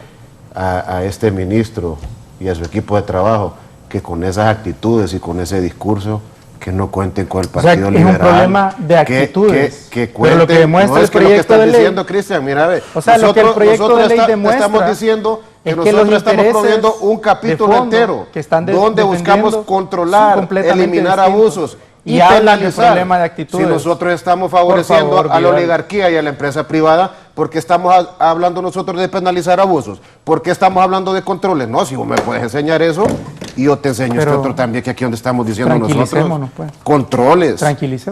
a este ministro y a su equipo de trabajo que con esas actitudes y con ese discurso que no cuenten con el Partido Liberal. Es un problema de actitudes. Que cuenten, pero lo que demuestra el proyecto de ley. Diciendo, Cristian, mira, ve, o sea, lo que el proyecto de ley demuestra estamos diciendo que es nosotros estamos promoviendo un capítulo entero donde buscamos controlar, eliminar abusos y penalizar. Problema de actitudes. Si nosotros estamos favoreciendo a la oligarquía y a la empresa privada, ¿por qué estamos hablando nosotros de penalizar abusos? ¿Por qué estamos hablando de controles? No, si vos me puedes enseñar eso y yo te enseño este otro también, que aquí donde estamos diciendo nosotros, pues. Controles,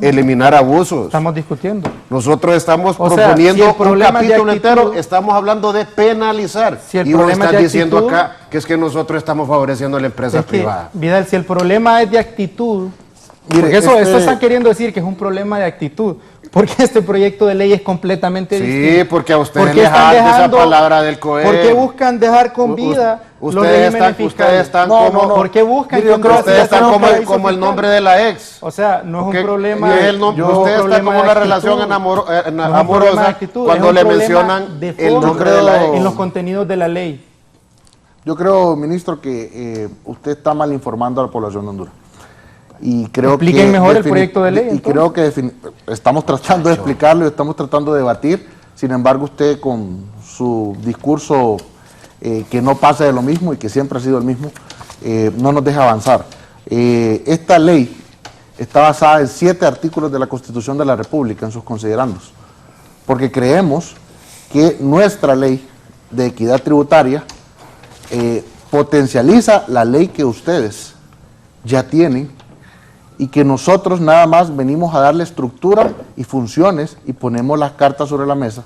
eliminar abusos. Estamos discutiendo. Nosotros estamos proponiendo un capítulo entero, estamos hablando de penalizar. Y vos estás diciendo acá que es que nosotros estamos favoreciendo a la empresa privada. Vidal, si el problema es de actitud, mire, porque eso está queriendo decir que es un problema de actitud, porque este proyecto de ley es completamente distinto. Sí, porque a ustedes les falta esa palabra del COE. ¿Por qué buscan dejar con vida ustedes están como... ¿Por qué buscan? Yo creo que ustedes están como el nombre de la ex. O sea, no es un problema... Ustedes están como una relación amorosa cuando le mencionan el nombre de la ex. En los contenidos de la ley. Yo creo, ministro, que usted está mal informando a la población de Honduras. Y creo expliquen mejor el proyecto de ley. Y creo que estamos tratando de explicarlo y estamos tratando de debatir. Sin embargo, usted con su discurso que no pasa de lo mismo y que siempre ha sido el mismo, no nos deja avanzar. Esta ley está basada en 7 artículos de la Constitución de la República, en sus considerandos, porque creemos que nuestra ley de equidad tributaria potencializa la ley que ustedes ya tienen y que nosotros nada más venimos a darle estructura y funciones y ponemos las cartas sobre la mesa,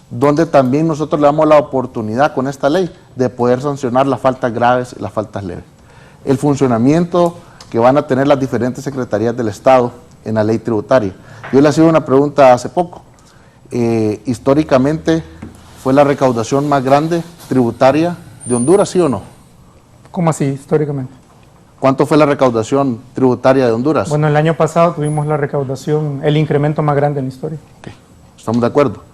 donde también nosotros le damos la oportunidad con esta ley de poder sancionar las faltas graves y las faltas leves. El funcionamiento que van a tener las diferentes secretarías del Estado en la ley tributaria. Yo le hacía una pregunta hace poco. Históricamente, ¿fue la recaudación más grande tributaria de Honduras, sí o no? ¿Cómo así, históricamente? ¿Cuánto fue la recaudación tributaria de Honduras? Bueno, el año pasado tuvimos la recaudación, el incremento más grande en la historia. Okay. ¿Estamos de acuerdo?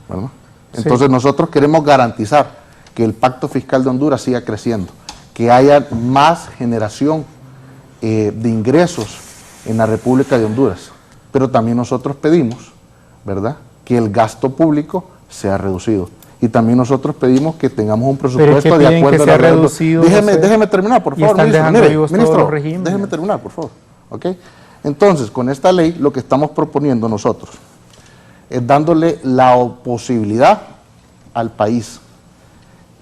¿Verdad? Entonces nosotros queremos garantizar que el pacto fiscal de Honduras siga creciendo, que haya más generación de ingresos en la República de Honduras. Pero también nosotros pedimos, ¿verdad?, que el gasto público sea reducido. Y también nosotros pedimos que tengamos un presupuesto de acuerdo a la reducido. Déjeme terminar, por favor, ministro. Mire, ministro, déjeme terminar, por favor. ¿Okay? Entonces, con esta ley lo que estamos proponiendo nosotros es dándole la posibilidad al país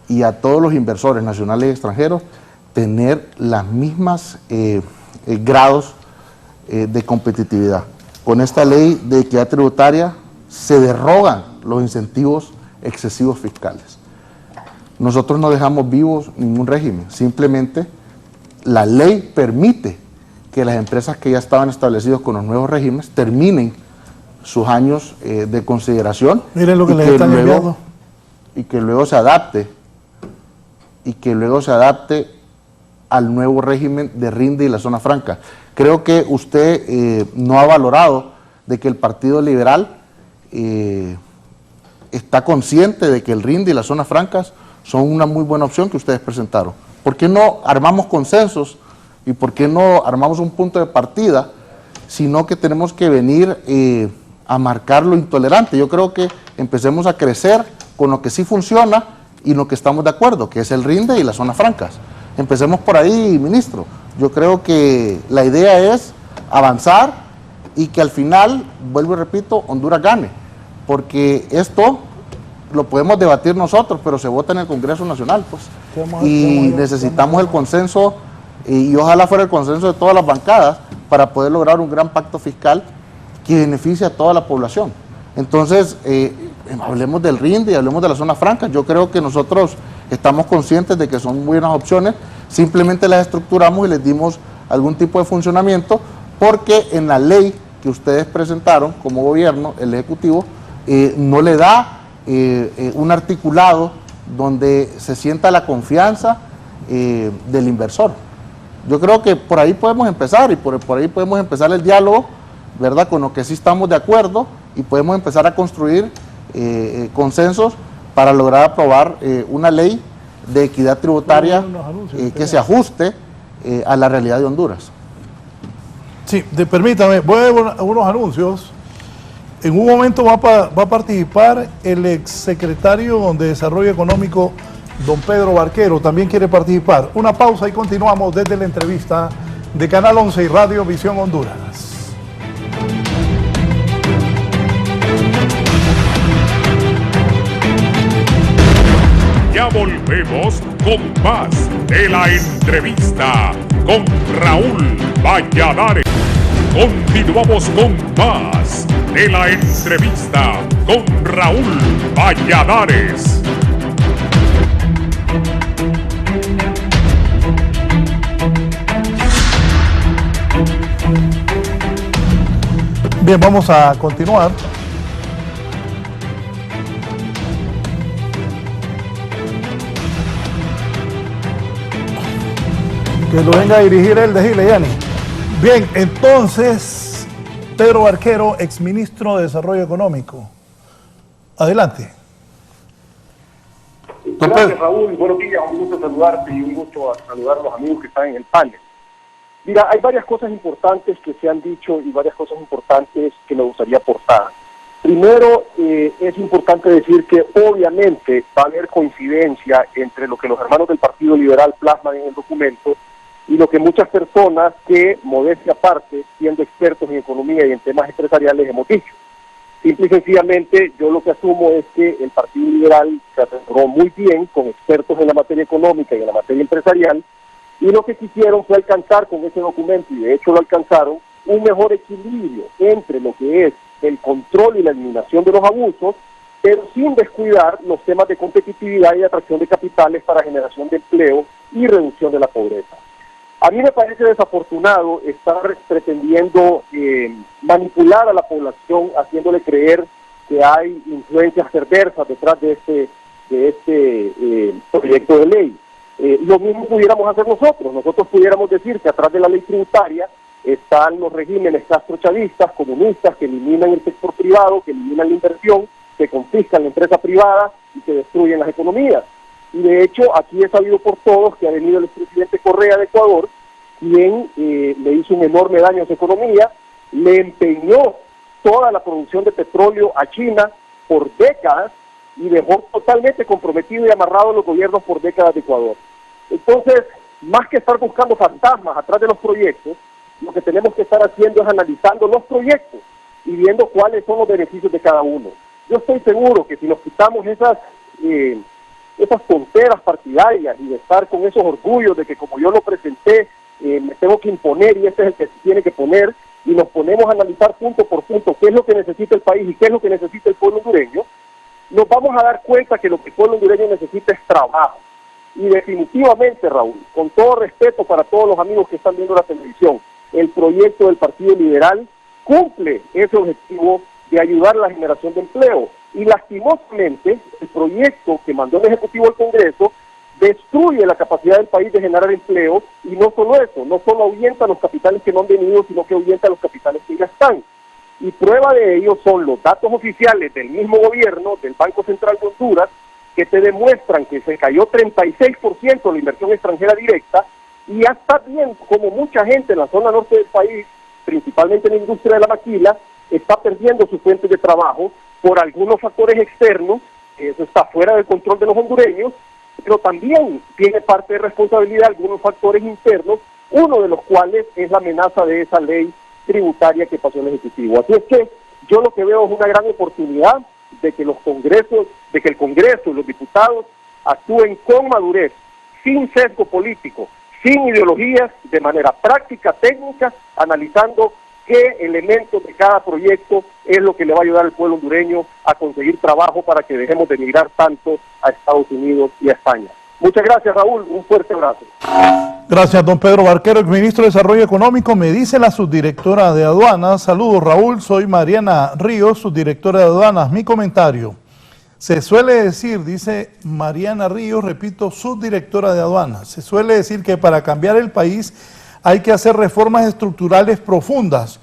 y a todos los inversores nacionales y extranjeros tener las mismas grados de competitividad. Con esta ley de equidad tributaria se derrogan los incentivos excesivos fiscales. Nosotros no dejamos vivos ningún régimen, simplemente la ley permite que las empresas que ya estaban establecidas con los nuevos regímenes terminen sus años de consideración. Miren lo que les están enviando. Y que luego se adapte al nuevo régimen de RINDE y la zona franca. Creo que usted no ha valorado de que el Partido Liberal está consciente de que el RINDE y las zonas francas son una muy buena opción que ustedes presentaron. ¿Por qué no armamos consensos y por qué no armamos un punto de partida, sino que tenemos que venir a marcar lo intolerante? Yo creo que empecemos a crecer con lo que sí funciona y lo que estamos de acuerdo, que es el RINDE y las zonas francas. Empecemos por ahí, ministro. Yo creo que la idea es avanzar y que al final, vuelvo y repito, Honduras gane, porque esto lo podemos debatir nosotros, pero se vota en el Congreso Nacional, pues, y necesitamos el consenso, y ojalá fuera el consenso de todas las bancadas, para poder lograr un gran pacto fiscal que beneficie a toda la población. Entonces, hablemos del RINDE y hablemos de la zona franca. Yo creo que nosotros estamos conscientes de que son buenas opciones, simplemente las estructuramos y les dimos algún tipo de funcionamiento, porque en la ley que ustedes presentaron como gobierno, el Ejecutivo, no le da un articulado donde se sienta la confianza del inversor. Yo creo que por ahí podemos empezar y por ahí podemos empezar el diálogo, ¿verdad?, con lo que sí estamos de acuerdo, y podemos empezar a construir consensos para lograr aprobar una ley de equidad tributaria que se ajuste a la realidad de Honduras. Sí, permítame, voy a ver unos anuncios. En un momento va a participar el exsecretario de Desarrollo Económico, don Pedro Barquero, también quiere participar. Una pausa y continuamos desde la entrevista de Canal 11 y Radio Visión Honduras. Ya volvemos con más de la entrevista con Raúl Valladares. Continuamos con más de la entrevista con Raúl Valladares. Bien, vamos a continuar. Que lo venga a dirigir él, decirle, Yani. Bien, entonces, Pedro Barquero, exministro de Desarrollo Económico. Adelante. Gracias, Raúl. Buenos días, un gusto saludarte y un gusto saludar a los amigos que están en el panel. Mira, hay varias cosas importantes que se han dicho y varias cosas importantes que me gustaría aportar. Primero, es importante decir que obviamente va a haber coincidencia entre lo que los hermanos del Partido Liberal plasman en el documento y lo que muchas personas que, modestia aparte, siendo expertos en economía y en temas empresariales, hemos dicho. Simple y sencillamente, yo lo que asumo es que el Partido Liberal se asesoró muy bien con expertos en la materia económica y en la materia empresarial, y lo que quisieron fue alcanzar con ese documento, y de hecho lo alcanzaron, un mejor equilibrio entre lo que es el control y la eliminación de los abusos, pero sin descuidar los temas de competitividad y atracción de capitales para generación de empleo y reducción de la pobreza. A mí me parece desafortunado estar pretendiendo manipular a la población, haciéndole creer que hay influencias perversas detrás de este proyecto de ley. Lo mismo pudiéramos hacer nosotros. Nosotros pudiéramos decir que atrás de la ley tributaria están los regímenes castrochavistas, comunistas, que eliminan el sector privado, que eliminan la inversión, que confiscan la empresa privada y que destruyen las economías. Y de hecho, aquí es sabido por todos que ha venido el expresidente Correa de Ecuador, quien le hizo un enorme daño a su economía, le empeñó toda la producción de petróleo a China por décadas y dejó totalmente comprometido y amarrado a los gobiernos por décadas de Ecuador. Entonces, más que estar buscando fantasmas atrás de los proyectos, Lo que tenemos que estar haciendo es analizando los proyectos y viendo cuáles son los beneficios de cada uno. Yo estoy seguro que si nos quitamos esas tonteras partidarias y de estar con esos orgullos de que como yo lo presenté, me tengo que imponer y este es el que se tiene que poner, y nos ponemos a analizar punto por punto qué es lo que necesita el país y qué es lo que necesita el pueblo hondureño, nos vamos a dar cuenta que lo que el pueblo hondureño necesita es trabajo. Y definitivamente, Raúl, con todo respeto para todos los amigos que están viendo la televisión, el proyecto del Partido Liberal cumple ese objetivo de ayudar a la generación de empleo. Y lastimosamente, el proyecto que mandó el Ejecutivo al Congreso destruye la capacidad del país de generar empleo, y no solo eso, no solo ahuyenta los capitales que no han venido, sino que ahuyenta los capitales que ya están. Y prueba de ello son los datos oficiales del mismo gobierno, del Banco Central de Honduras, que te demuestran que se cayó 36% la inversión extranjera directa, y ya está viendo como mucha gente en la zona norte del país, principalmente en la industria de la maquila, está perdiendo sus fuentes de trabajo por algunos factores externos, eso está fuera del control de los hondureños, pero también tiene parte de responsabilidad algunos factores internos, uno de los cuales es la amenaza de esa ley tributaria que pasó el Ejecutivo. Así es que yo lo que veo es una gran oportunidad de que el Congreso y los diputados actúen con madurez, sin sesgo político, sin ideologías, de manera práctica, técnica, analizando qué elementos de cada proyecto es lo que le va a ayudar al pueblo hondureño a conseguir trabajo para que dejemos de emigrar tanto a Estados Unidos y a España. Muchas gracias, Raúl. Un fuerte abrazo. Gracias, don Pedro Barquero, exministro de Desarrollo Económico. Me dice la subdirectora de aduanas. Saludos, Raúl. Soy Mariana Ríos, subdirectora de aduanas. Mi comentario. Se suele decir, dice Mariana Ríos, repito, subdirectora de aduanas, se suele decir que para cambiar el país hay que hacer reformas estructurales profundas.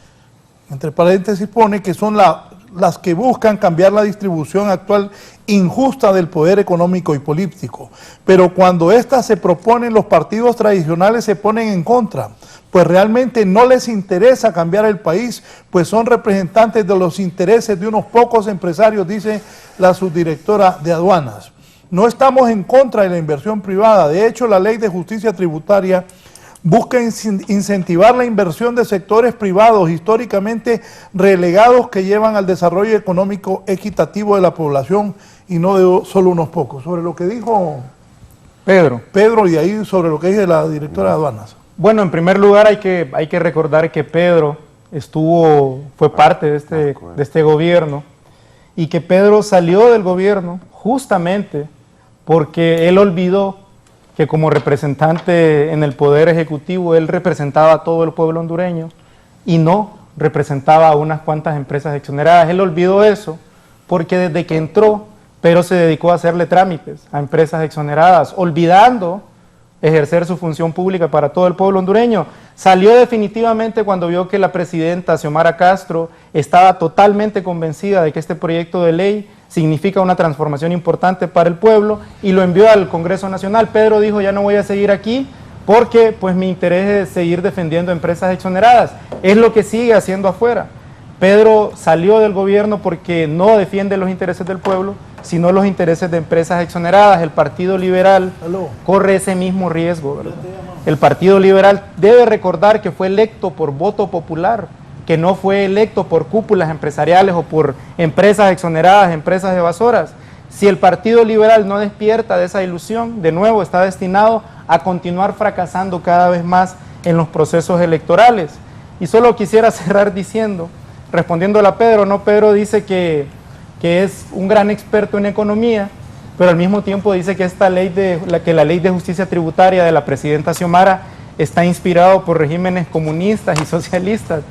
Entre paréntesis pone que son las que buscan cambiar la distribución actual injusta del poder económico y político. Pero cuando éstas se proponen, los partidos tradicionales se ponen en contra, pues realmente no les interesa cambiar el país, pues son representantes de los intereses de unos pocos empresarios, dice la subdirectora de aduanas. No estamos en contra de la inversión privada. De hecho, la Ley de Justicia Tributaria busca incentivar la inversión de sectores privados históricamente relegados que llevan al desarrollo económico equitativo de la población y no de solo unos pocos. Sobre lo que dijo Pedro y ahí sobre lo que dice la directora de aduanas. Bueno, en primer lugar hay que recordar que Pedro fue parte de este gobierno, y que Pedro salió del gobierno justamente porque él olvidó que como representante en el Poder Ejecutivo, él representaba a todo el pueblo hondureño y no representaba a unas cuantas empresas exoneradas. Él olvidó eso porque desde que entró, Pedro se dedicó a hacerle trámites a empresas exoneradas, olvidando ejercer su función pública para todo el pueblo hondureño. Salió definitivamente cuando vio que la presidenta Xiomara Castro estaba totalmente convencida de que este proyecto de ley significa una transformación importante para el pueblo, y lo envió al Congreso Nacional. Pedro dijo: ya no voy a seguir aquí porque pues mi interés es seguir defendiendo empresas exoneradas. Es lo que sigue haciendo afuera. Pedro salió del gobierno porque no defiende los intereses del pueblo, sino los intereses de empresas exoneradas. El Partido Liberal corre ese mismo riesgo, ¿verdad? El Partido Liberal debe recordar que fue electo por voto popular, que no fue electo por cúpulas empresariales o por empresas exoneradas, empresas evasoras. Si el Partido Liberal no despierta de esa ilusión, de nuevo está destinado a continuar fracasando cada vez más en los procesos electorales. Y solo quisiera cerrar diciendo, respondiéndole a Pedro, Pedro dice que es un gran experto en economía, pero al mismo tiempo dice que la ley de justicia tributaria de la presidenta Xiomara está inspirado por regímenes comunistas y socialistas.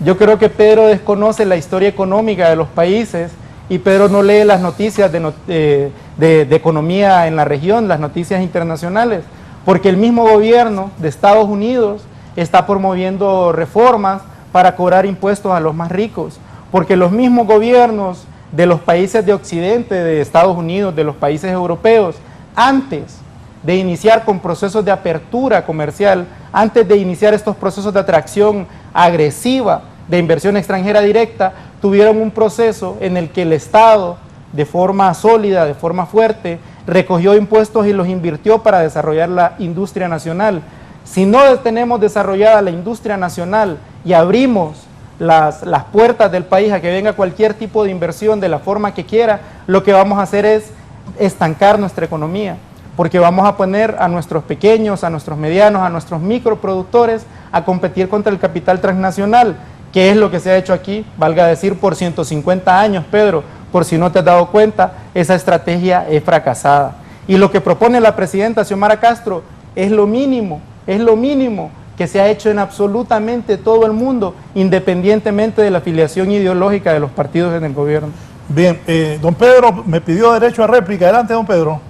Yo creo que Pedro desconoce la historia económica de los países, y Pedro no lee las noticias de economía en la región, las noticias internacionales, porque el mismo gobierno de Estados Unidos está promoviendo reformas para cobrar impuestos a los más ricos, porque los mismos gobiernos de los países de Occidente, de Estados Unidos, de los países europeos, antes de iniciar con procesos de apertura comercial, antes de iniciar estos procesos de atracción agresiva de inversión extranjera directa, tuvieron un proceso en el que el Estado, de forma sólida, de forma fuerte, recogió impuestos y los invirtió para desarrollar la industria nacional. Si no tenemos desarrollada la industria nacional y abrimos las puertas del país a que venga cualquier tipo de inversión de la forma que quiera, lo que vamos a hacer es estancar nuestra economía, porque vamos a poner a nuestros pequeños, a nuestros medianos, a nuestros microproductores a competir contra el capital transnacional, que es lo que se ha hecho aquí, valga decir, por 150 años, Pedro. Por si no te has dado cuenta, esa estrategia es fracasada. Y lo que propone la presidenta Xiomara Castro es lo mínimo que se ha hecho en absolutamente todo el mundo, independientemente de la afiliación ideológica de los partidos en el gobierno. Bien, don Pedro me pidió derecho a réplica. Adelante, don Pedro.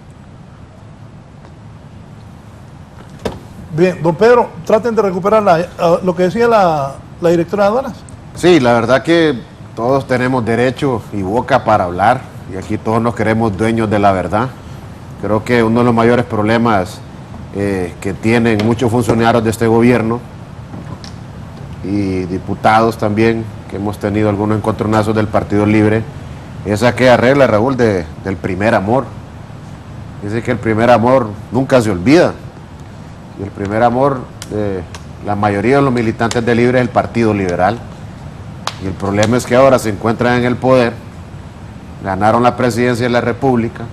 Bien, don Pedro, traten de recuperar lo que decía la directora de aduanas. Sí, la verdad que todos tenemos derecho y boca para hablar, y aquí todos nos queremos dueños de la verdad. Creo que uno de los mayores problemas que tienen muchos funcionarios de este gobierno y diputados también, que hemos tenido algunos encontronazos del Partido Libre, es aquella regla, Raúl, del primer amor. Dice que el primer amor nunca se olvida, y el primer amor de la mayoría de los militantes de Libre es el Partido Liberal. Y el problema es que ahora se encuentran en el poder, ganaron la presidencia de la República,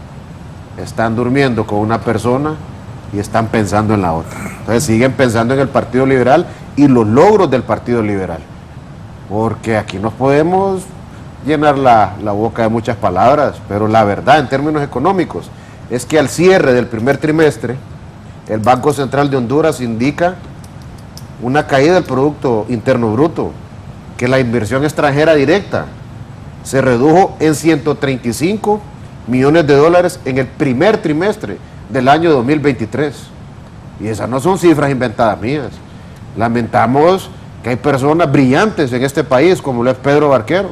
están durmiendo con una persona y están pensando en la otra. Entonces siguen pensando en el Partido Liberal y los logros del Partido Liberal. Porque aquí nos podemos llenar la boca de muchas palabras, pero la verdad en términos económicos es que al cierre del primer trimestre, el Banco Central de Honduras indica una caída del Producto Interno Bruto, que la inversión extranjera directa se redujo en 135 millones de dólares en el primer trimestre del año 2023. Y esas no son cifras inventadas mías. Lamentamos que hay personas brillantes en este país, como lo es Pedro Barquero,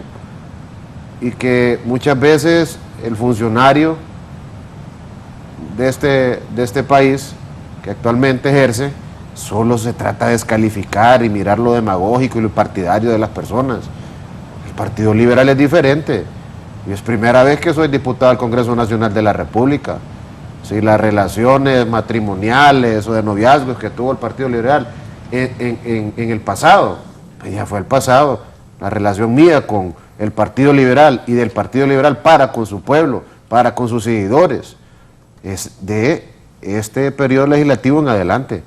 y que muchas veces el funcionario de este país que actualmente ejerce, solo se trata de descalificar y mirar lo demagógico y lo partidario de las personas. El Partido Liberal es diferente. Y es primera vez que soy diputado al Congreso Nacional de la República. Si las relaciones matrimoniales o de noviazgos que tuvo el Partido Liberal en el pasado, pues ya fue el pasado. La relación mía con el Partido Liberal y del Partido Liberal para con su pueblo, para con sus seguidores, es de este periodo legislativo en adelante.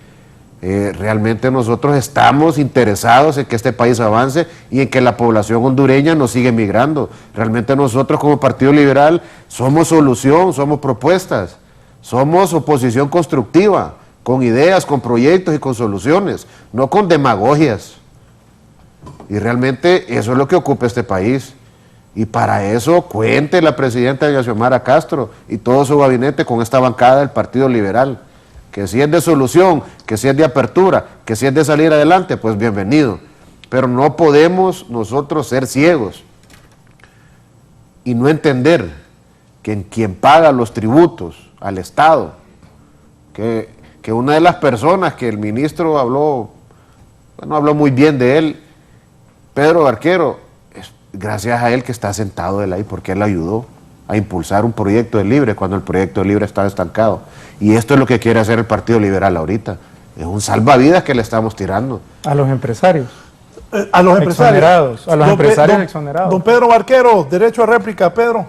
Realmente nosotros estamos interesados en que este país avance y en que la población hondureña nos siga migrando. Realmente nosotros como Partido Liberal somos solución, somos propuestas, somos oposición constructiva, con ideas, con proyectos y con soluciones, no con demagogias. Y realmente eso es lo que ocupa este país. Y para eso cuente la presidenta Xiomara Castro y todo su gabinete con esta bancada del Partido Liberal. Que si es de solución, que si es de apertura, que si es de salir adelante, pues bienvenido. Pero no podemos nosotros ser ciegos y no entender que en quien paga los tributos al Estado, que una de las personas que el ministro habló muy bien de él, Pedro Barquero, es gracias a él que está sentado él ahí, porque él ayudó a impulsar un proyecto de Libre cuando el proyecto de Libre estaba estancado. Y esto es lo que quiere hacer el Partido Liberal ahorita. Es un salvavidas que le estamos tirando. A los empresarios. A los empresarios. Exonerados. A los empresarios exonerados. Don Pedro Barquero, derecho a réplica, Pedro.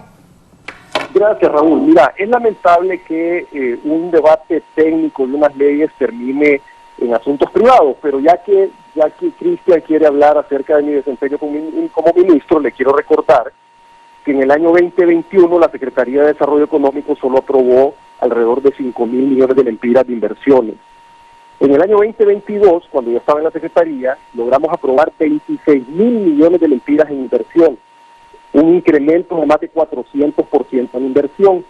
Gracias, Raúl. Mira, es lamentable que un debate técnico de unas leyes termine en asuntos privados, pero ya que Cristian quiere hablar acerca de mi desempeño como ministro, le quiero recordar que en el año 2021 la Secretaría de Desarrollo Económico solo aprobó alrededor de 5.000 millones de lempiras de inversiones. En el año 2022, cuando yo estaba en la Secretaría, logramos aprobar 26.000 millones de lempiras en inversión, un incremento de más de 400% en inversión.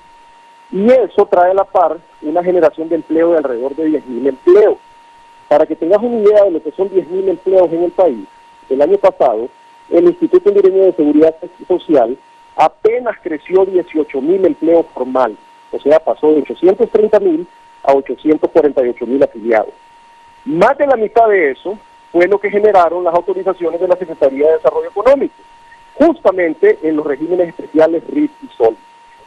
Y eso trae a la par una generación de empleo de alrededor de 10.000 empleos. Para que tengas una idea de lo que son 10.000 empleos en el país, el año pasado, el Instituto Hondureño de Seguridad Social apenas creció 18.000 empleos formales, o sea, pasó de 830.000 a 848.000 afiliados. Más de la mitad de eso fue lo que generaron las autorizaciones de la Secretaría de Desarrollo Económico, justamente en los regímenes especiales RIT y SOL.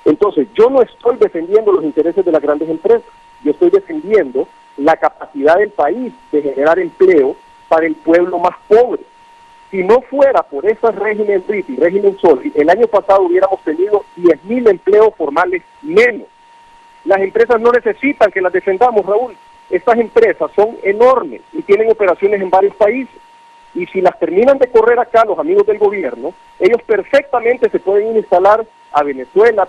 Entonces, yo no estoy defendiendo los intereses de las grandes empresas, yo estoy defendiendo la capacidad del país de generar empleo para el pueblo más pobre. Si no fuera por ese régimen BRIT y régimen SOLI, el año pasado hubiéramos tenido 10.000 empleos formales menos. Las empresas no necesitan que las defendamos, Raúl. Estas empresas son enormes y tienen operaciones en varios países. Y si las terminan de correr acá los amigos del gobierno, ellos perfectamente se pueden instalar a Venezuela,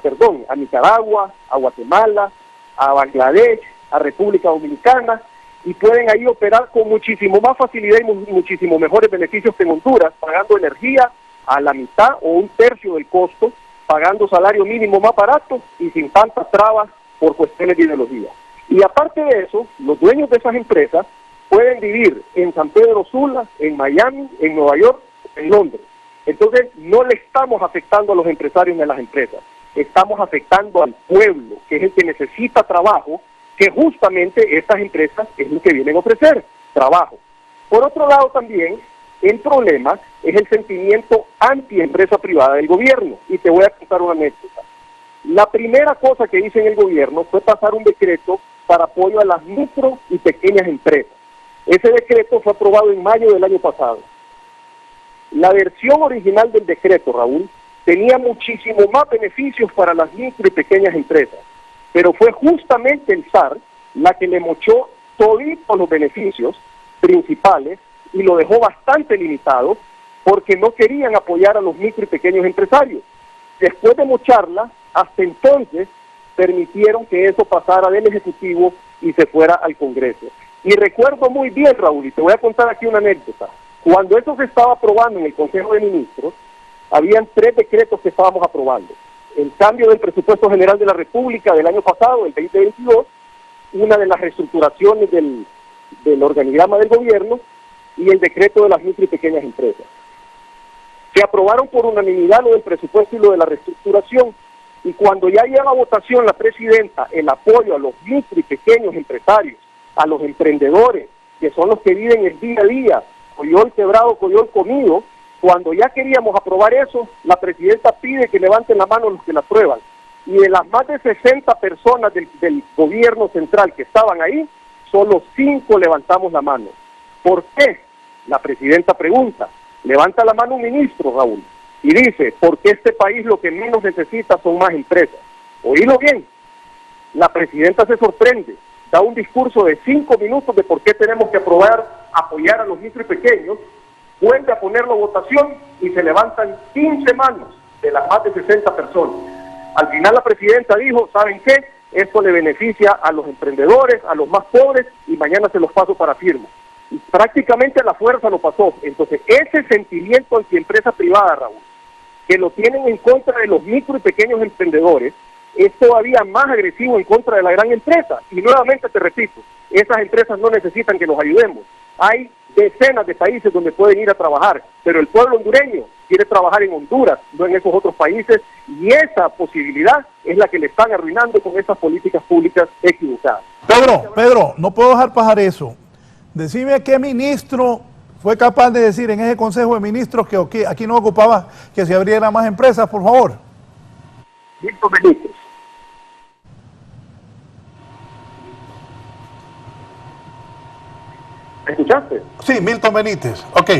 a Nicaragua, a Guatemala, a Bangladesh, a República Dominicana, y pueden ahí operar con muchísimo más facilidad y muchísimo mejores beneficios que en Honduras, pagando energía a la mitad o un tercio del costo, pagando salario mínimo más barato y sin tantas trabas por cuestiones de ideología. Y aparte de eso, los dueños de esas empresas pueden vivir en San Pedro Sula, en Miami, en Nueva York, en Londres. Entonces, no le estamos afectando a los empresarios ni a las empresas, estamos afectando al pueblo, que es el que necesita trabajo, que justamente estas empresas es lo que vienen a ofrecer, trabajo. Por otro lado también, el problema es el sentimiento anti-empresa privada del gobierno, y te voy a contar una anécdota. La primera cosa que hizo en el gobierno fue pasar un decreto para apoyo a las micro y pequeñas empresas. Ese decreto fue aprobado en mayo del año pasado. La versión original del decreto, Raúl, tenía muchísimo más beneficios para las micro y pequeñas empresas, pero fue justamente el SAR la que le mochó toditos los beneficios principales y lo dejó bastante limitado porque no querían apoyar a los micro y pequeños empresarios. Después de mocharla, hasta entonces permitieron que eso pasara del Ejecutivo y se fuera al Congreso. Y recuerdo muy bien, Raúl, y te voy a contar aquí una anécdota. Cuando eso se estaba aprobando en el Consejo de Ministros, habían 3 decretos que estábamos aprobando. El cambio del presupuesto general de la República del año pasado, el 2022, una de las reestructuraciones del organigrama del gobierno y el decreto de las micro y pequeñas empresas. Se aprobaron por unanimidad lo del presupuesto y lo de la reestructuración, y cuando ya lleva a votación la presidenta el apoyo a los micro y pequeños empresarios, a los emprendedores, que son los que viven el día a día, coyol quebrado, coyol comido, cuando ya queríamos aprobar eso, la presidenta pide que levanten la mano los que la aprueban. Y de las más de 60 personas del gobierno central que estaban ahí, solo 5 levantamos la mano. ¿Por qué? La presidenta pregunta. Levanta la mano un ministro, Raúl, y dice, porque este país lo que menos necesita son más empresas. Oílo bien, la presidenta se sorprende, da un discurso de 5 minutos de por qué tenemos que apoyar a los micro y pequeños, vuelve a ponerlo a votación y se levantan 15 manos de las más de 60 personas. Al final la presidenta dijo, ¿saben qué? Esto le beneficia a los emprendedores, a los más pobres, y mañana se los paso para firma. Y prácticamente a la fuerza lo pasó. Entonces, ese sentimiento antiempresa privada, Raúl, que lo tienen en contra de los micro y pequeños emprendedores, es todavía más agresivo en contra de la gran empresa. Y nuevamente te repito, esas empresas no necesitan que los ayudemos. Hay decenas de países donde pueden ir a trabajar, pero el pueblo hondureño quiere trabajar en Honduras, no en esos otros países, y esa posibilidad es la que le están arruinando con esas políticas públicas equivocadas. Pedro, no puedo dejar pasar eso. Decime qué ministro fue capaz de decir en ese Consejo de Ministros que aquí no ocupaba que se abrieran más empresas, por favor. Víctor Benítez. ¿Me escuchaste? Sí, Milton Benítez. Ok.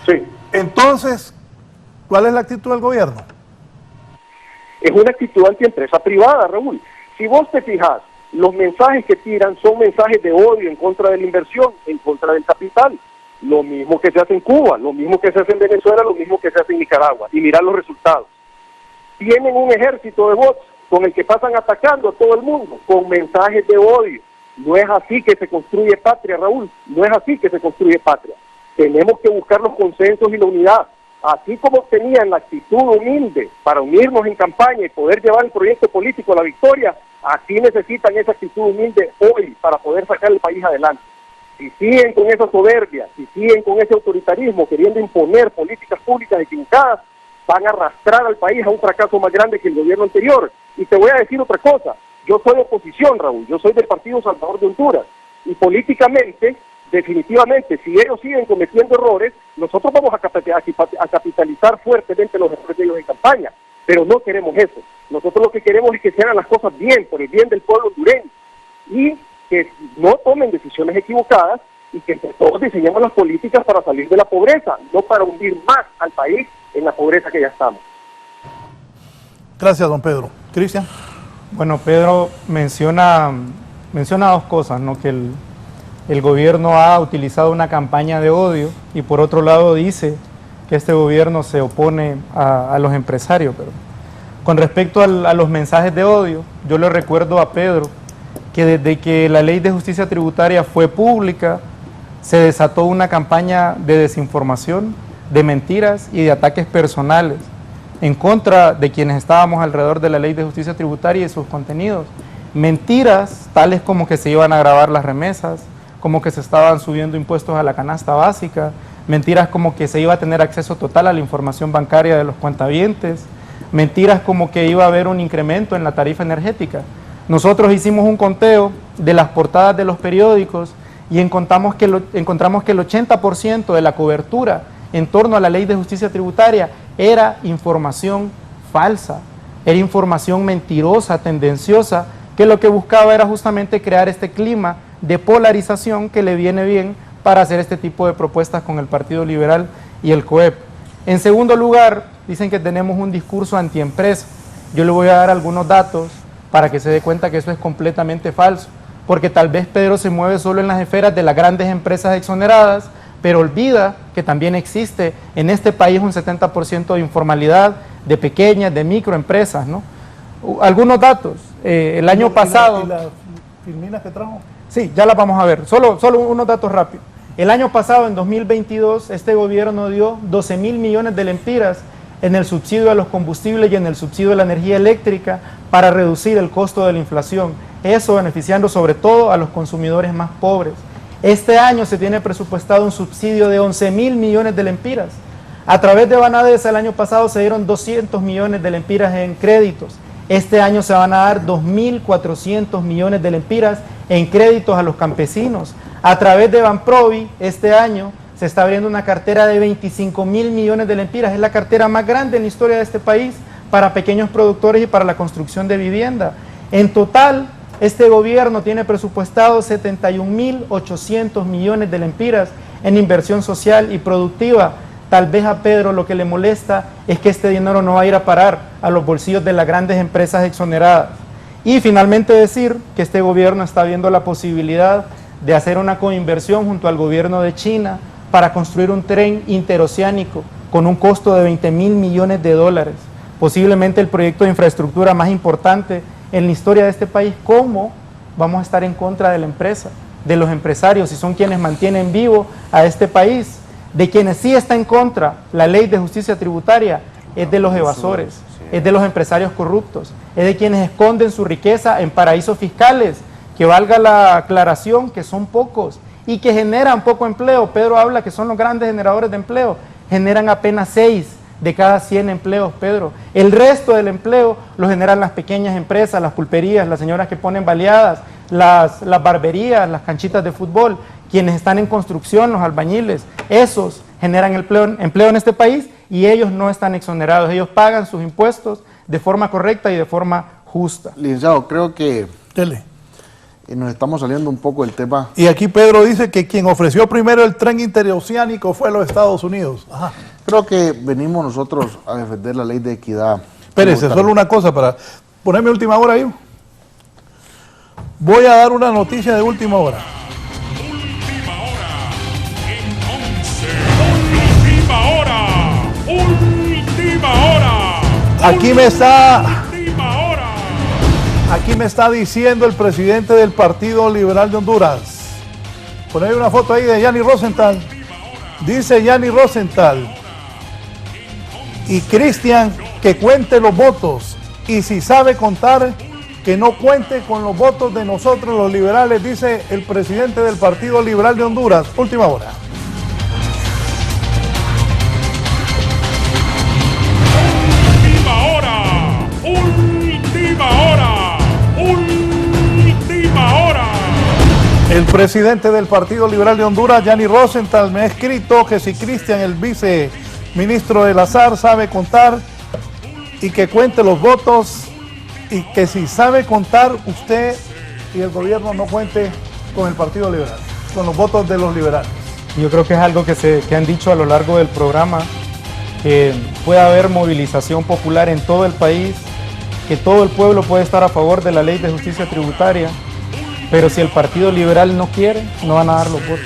Sí. Entonces, ¿cuál es la actitud del gobierno? Es una actitud antiempresa privada, Raúl. Si vos te fijas, los mensajes que tiran son mensajes de odio en contra de la inversión, en contra del capital. Lo mismo que se hace en Cuba, lo mismo que se hace en Venezuela, lo mismo que se hace en Nicaragua. Y mirá los resultados. Tienen un ejército de bots con el que pasan atacando a todo el mundo, con mensajes de odio. No es así que se construye patria, Raúl. No es así que se construye patria. Tenemos que buscar los consensos y la unidad. Así como tenían la actitud humilde para unirnos en campaña y poder llevar el proyecto político a la victoria, así necesitan esa actitud humilde hoy para poder sacar el país adelante. Si siguen con esa soberbia, si siguen con ese autoritarismo, queriendo imponer políticas públicas equivocadas, van a arrastrar al país a un fracaso más grande que el gobierno anterior. Y te voy a decir otra cosa. Yo soy oposición, Raúl. Yo soy del Partido Salvador de Honduras. Y políticamente, definitivamente, si ellos siguen cometiendo errores, nosotros vamos a capitalizar fuertemente los errores de ellos en campaña. Pero no queremos eso. Nosotros lo que queremos es que se hagan las cosas bien, por el bien del pueblo hondureño. Y que no tomen decisiones equivocadas y que entre todos diseñemos las políticas para salir de la pobreza, no para hundir más al país en la pobreza que ya estamos. Gracias, don Pedro. Cristian. Bueno, Pedro menciona dos cosas, ¿no? Que el gobierno ha utilizado una campaña de odio y por otro lado dice que este gobierno se opone a los empresarios. Pero con respecto a los mensajes de odio, yo le recuerdo a Pedro que desde que la ley de justicia tributaria fue pública, se desató una campaña de desinformación, de mentiras y de ataques personales en contra de quienes estábamos alrededor de la ley de justicia tributaria y sus contenidos. Mentiras tales como que se iban a grabar las remesas, como que se estaban subiendo impuestos a la canasta básica, mentiras como que se iba a tener acceso total a la información bancaria de los cuentavientes, mentiras como que iba a haber un incremento en la tarifa energética. Nosotros hicimos un conteo de las portadas de los periódicos y encontramos que el 80% de la cobertura en torno a la ley de justicia tributaria era información falsa, era información mentirosa, tendenciosa, que lo que buscaba era justamente crear este clima de polarización que le viene bien para hacer este tipo de propuestas con el Partido Liberal y el COEP. En segundo lugar, dicen que tenemos un discurso antiempresa. Yo le voy a dar algunos datos para que se dé cuenta que eso es completamente falso, porque tal vez Pedro se mueve solo en las esferas de las grandes empresas exoneradas, pero olvida que también existe en este país un 70% de informalidad de pequeñas, de microempresas, ¿no? Algunos datos. El año pasado... ¿Y las filminas que trajo? Sí, ya las vamos a ver. Solo unos datos rápidos. El año pasado, en 2022, este gobierno dio 12.000 millones de lempiras en el subsidio a los combustibles y en el subsidio a la energía eléctrica para reducir el costo de la inflación. Eso beneficiando sobre todo a los consumidores más pobres. Este año se tiene presupuestado un subsidio de 11.000 millones de lempiras. A través de Banadesa el año pasado se dieron 200 millones de lempiras en créditos. Este año se van a dar 2.400 millones de lempiras en créditos a los campesinos. A través de Banprovi, este año se está abriendo una cartera de 25.000 millones de lempiras. Es la cartera más grande en la historia de este país para pequeños productores y para la construcción de vivienda. En total, este gobierno tiene presupuestado 71.800 millones de lempiras en inversión social y productiva. Tal vez a Pedro lo que le molesta es que este dinero no va a ir a parar a los bolsillos de las grandes empresas exoneradas. Y finalmente decir que este gobierno está viendo la posibilidad de hacer una coinversión junto al gobierno de China para construir un tren interoceánico con un costo de 20.000 millones de dólares. Posiblemente el proyecto de infraestructura más importante en la historia de este país. ¿Cómo vamos a estar en contra de la empresa, de los empresarios, si son quienes mantienen vivo a este país? De quienes sí está en contra la ley de justicia tributaria es de los evasores, es de los empresarios corruptos, es de quienes esconden su riqueza en paraísos fiscales, que valga la aclaración que son pocos y que generan poco empleo. Pedro habla que son los grandes generadores de empleo, generan apenas 6 de cada 100 empleos, Pedro. El resto del empleo lo generan las pequeñas empresas, las pulperías, las señoras que ponen baleadas, las barberías, las canchitas de fútbol, quienes están en construcción, los albañiles. Esos generan empleo en este país y ellos no están exonerados. Ellos pagan sus impuestos de forma correcta y de forma justa. Licenciado, creo que nos estamos saliendo un poco del tema. Y aquí Pedro dice que quien ofreció primero el tren interoceánico fue los Estados Unidos. Ajá. Creo que venimos nosotros a defender la ley de equidad. Espérese, solo una cosa para ponerme última hora ahí. Voy a dar una noticia de última hora. Última hora. Aquí me está diciendo el presidente del Partido Liberal de Honduras. Poneme una foto ahí de Yanni Rosenthal. Dice Yanni Rosenthal y Cristian que cuente los votos, y si sabe contar, que no cuente con los votos de nosotros los liberales, dice el presidente del Partido Liberal de Honduras. Última hora. El presidente del Partido Liberal de Honduras, Yanni Rosenthal, me ha escrito que si Cristian, el viceministro del Azar, sabe contar y que cuente los votos, y que si sabe contar usted y el gobierno no cuente con el Partido Liberal, con los votos de los liberales. Yo creo que es algo que han dicho a lo largo del programa, que puede haber movilización popular en todo el país, que todo el pueblo puede estar a favor de la ley de justicia tributaria, pero si el Partido Liberal no quiere, no van a dar los votos.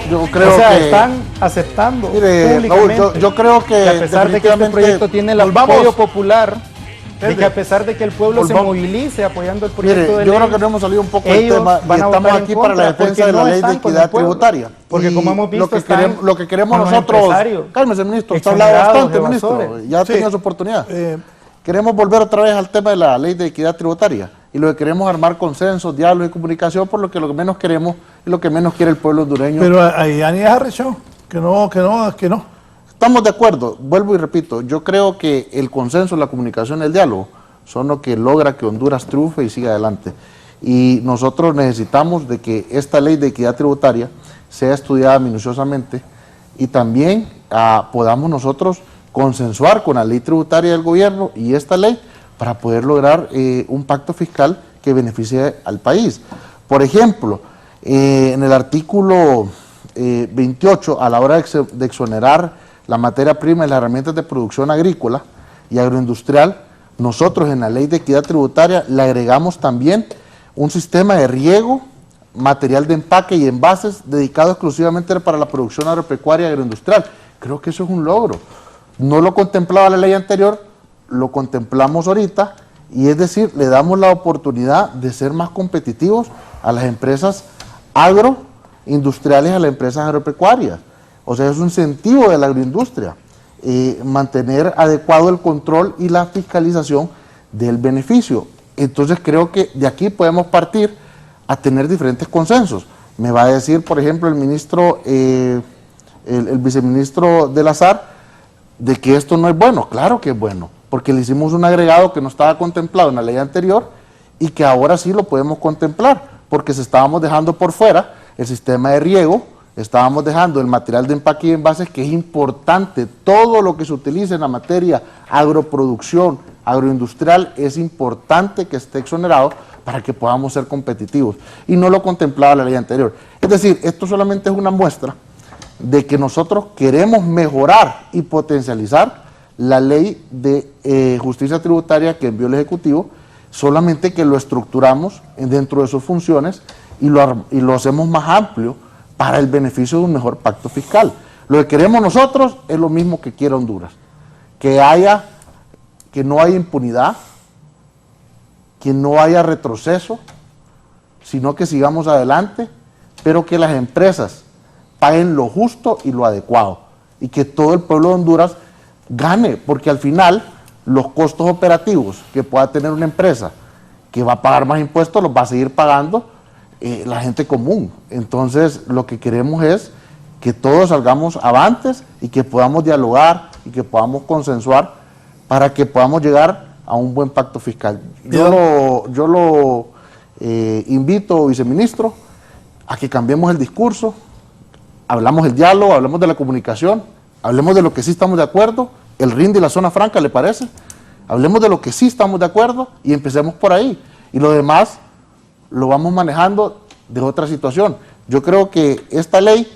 Yo creo que están aceptando públicamente, Raúl, yo creo que a pesar de que este proyecto tiene el apoyo popular, de que a pesar de que el pueblo se movilice apoyando el proyecto de ley, yo creo que no hemos salido un poco del tema y estamos aquí para la defensa de la ley de equidad tributaria. Porque como hemos visto, lo que queremos nosotros, cálmese, ministro, usted ha hablado bastante, ministro, ya ha tenido su oportunidad. Queremos volver otra vez al tema de la ley de equidad tributaria y lo que queremos es armar consensos, diálogo y comunicación, por lo que menos queremos y lo que menos quiere el pueblo hondureño. Pero ahí Ani es arrecho, que no. Estamos de acuerdo, vuelvo y repito, yo creo que el consenso, la comunicación y el diálogo son lo que logra que Honduras triunfe y siga adelante. Y nosotros necesitamos de que esta ley de equidad tributaria sea estudiada minuciosamente y también podamos nosotros consensuar con la ley tributaria del gobierno y esta ley para poder lograr un pacto fiscal que beneficie al país. Por ejemplo, en el artículo 28, a la hora de exonerar la materia prima y las herramientas de producción agrícola y agroindustrial, nosotros en la ley de equidad tributaria le agregamos también un sistema de riego, material de empaque y envases dedicado exclusivamente para la producción agropecuaria y agroindustrial. Creo que eso es un logro. No lo contemplaba la ley anterior, lo contemplamos ahorita, y es decir, le damos la oportunidad de ser más competitivos a las empresas agroindustriales, a las empresas agropecuarias. O sea, es un incentivo de la agroindustria, mantener adecuado el control y la fiscalización del beneficio. Entonces creo que de aquí podemos partir a tener diferentes consensos. Me va a decir, por ejemplo, el ministro, el viceministro de la SAR, de que esto no es bueno. Claro que es bueno, porque le hicimos un agregado que no estaba contemplado en la ley anterior y que ahora sí lo podemos contemplar, porque se estábamos dejando por fuera el sistema de riego, estábamos dejando el material de empaque y envases, que es importante. Todo lo que se utilice en la materia agroproducción, agroindustrial, es importante que esté exonerado para que podamos ser competitivos. Y no lo contemplaba la ley anterior. Es decir, esto solamente es una muestra de que nosotros queremos mejorar y potencializar la ley de justicia tributaria que envió el Ejecutivo, solamente que lo estructuramos dentro de sus funciones y lo hacemos más amplio para el beneficio de un mejor pacto fiscal. Lo que queremos nosotros es lo mismo que quiere Honduras, que no haya impunidad, que no haya retroceso, sino que sigamos adelante, pero que las empresas paguen lo justo y lo adecuado, y que todo el pueblo de Honduras gane, porque al final los costos operativos que pueda tener una empresa que va a pagar más impuestos los va a seguir pagando la gente común. Entonces lo que queremos es que todos salgamos avantes y que podamos dialogar y que podamos consensuar para que podamos llegar a un buen pacto fiscal. Yo lo invito, viceministro, a que cambiemos el discurso, hablamos del diálogo, hablemos de la comunicación, hablemos de lo que sí estamos de acuerdo, el RIND y la zona franca, ¿le parece? Hablemos de lo que sí estamos de acuerdo y empecemos por ahí. Y lo demás lo vamos manejando de otra situación. Yo creo que esta ley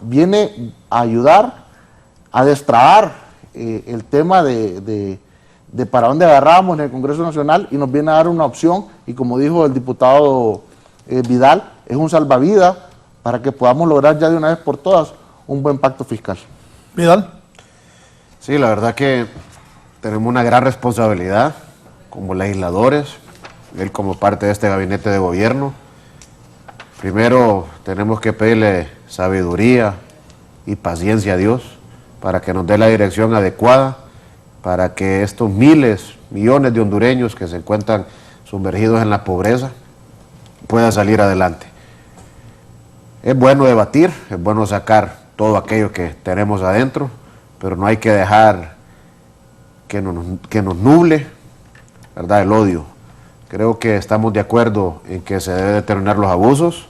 viene a ayudar a destrabar el tema de para dónde agarramos en el Congreso Nacional, y nos viene a dar una opción, y como dijo el diputado Vidal, es un salvavidas para que podamos lograr ya de una vez por todas un buen pacto fiscal. Vidal. Sí, la verdad que tenemos una gran responsabilidad como legisladores, él como parte de este gabinete de gobierno. Primero tenemos que pedirle sabiduría y paciencia a Dios para que nos dé la dirección adecuada, para que estos miles, millones de hondureños que se encuentran sumergidos en la pobreza puedan salir adelante. Es bueno debatir, es bueno sacar todo aquello que tenemos adentro, pero no hay que dejar que nos nuble, ¿verdad?, el odio. Creo que estamos de acuerdo en que se deben determinar los abusos.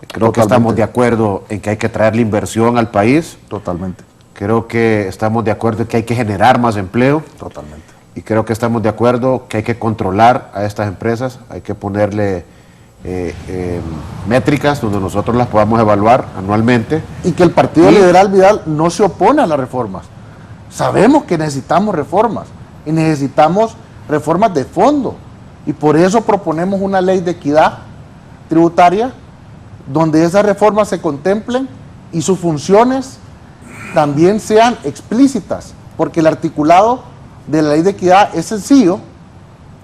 Creo que estamos de acuerdo en que hay que traer la inversión al país. Totalmente. Creo que estamos de acuerdo en que hay que generar más empleo. Totalmente. Y creo que estamos de acuerdo que hay que controlar a estas empresas, hay que ponerle métricas donde nosotros las podamos evaluar anualmente. Y que el Partido Liberal, Vidal, no se opone a las reformas. Sabemos que necesitamos reformas y necesitamos reformas de fondo. Y por eso proponemos una ley de equidad tributaria donde esas reformas se contemplen y sus funciones también sean explícitas, porque el articulado de la ley de equidad es sencillo,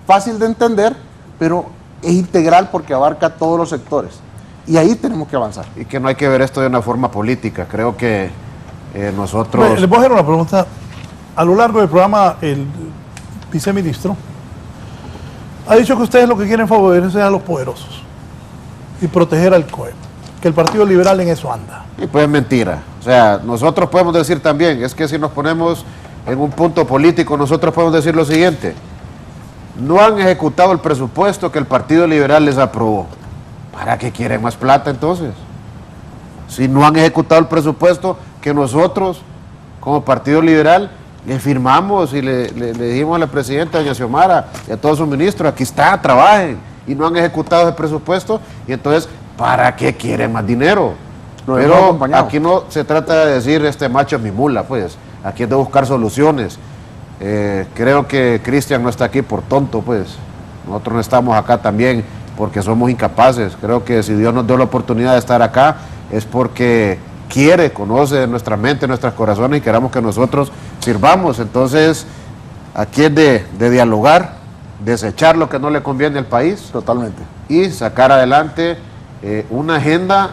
fácil de entender, pero es integral porque abarca todos los sectores. Y ahí tenemos que avanzar. Y que no hay que ver esto de una forma política. Creo que nosotros... Les voy a hacer una pregunta. A lo largo del programa, el viceministro ha dicho que ustedes lo que quieren favorecer a los poderosos y proteger al COE, que el Partido Liberal en eso anda. Y pues es mentira. O sea, nosotros podemos decir también, es que si nos ponemos en un punto político, nosotros podemos decir lo siguiente: no han ejecutado el presupuesto que el Partido Liberal les aprobó. ¿Para qué quieren más plata entonces? Si no han ejecutado el presupuesto que nosotros, como Partido Liberal, le firmamos y le dijimos a la presidenta doña Xiomara y a todos sus ministros, aquí está, trabajen, y no han ejecutado ese presupuesto, y entonces, ¿para qué quieren más dinero? Pero aquí no se trata de decir macho es mi mula, pues, aquí es de buscar soluciones. Creo que Cristian no está aquí por tonto, pues, nosotros no estamos acá también porque somos incapaces. Creo que si Dios nos dio la oportunidad de estar acá es porque quiere, conoce nuestra mente, nuestros corazones, y queramos que nosotros sirvamos. Entonces, aquí es de dialogar, desechar lo que no le conviene al país. Totalmente. Y sacar adelante una agenda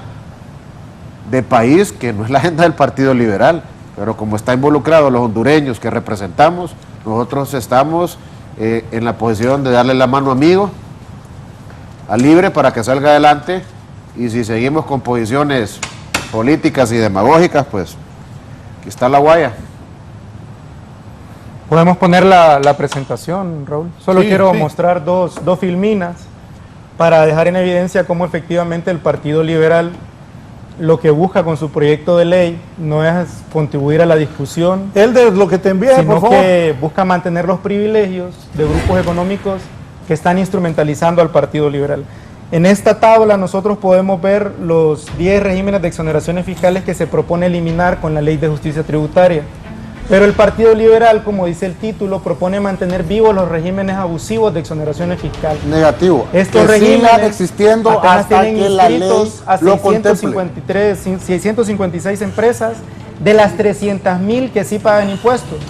de país que no es la agenda del Partido Liberal, pero como está involucrado los hondureños que representamos, nosotros estamos en la posición de darle la mano amigo a Libre para que salga adelante, y si seguimos con posiciones políticas y demagógicas, pues aquí está la guaya. Podemos poner la presentación, Raúl. Solo quiero mostrar dos filminas para dejar en evidencia cómo efectivamente el Partido Liberal lo que busca con su proyecto de ley no es contribuir a la discusión, El de lo que te envié, sino por favor. que busca mantener los privilegios de grupos económicos que están instrumentalizando al Partido Liberal. En esta tabla nosotros podemos ver los 10 regímenes de exoneraciones fiscales que se propone eliminar con la Ley de Justicia Tributaria. Pero el Partido Liberal, como dice el título, propone mantener vivos los regímenes abusivos de exoneraciones fiscales. Negativo. Estos que regímenes sigan existiendo apenas hasta tienen que la ley inscritos a lo contemple. 656 empresas de las 300.000 que sí pagan impuestos.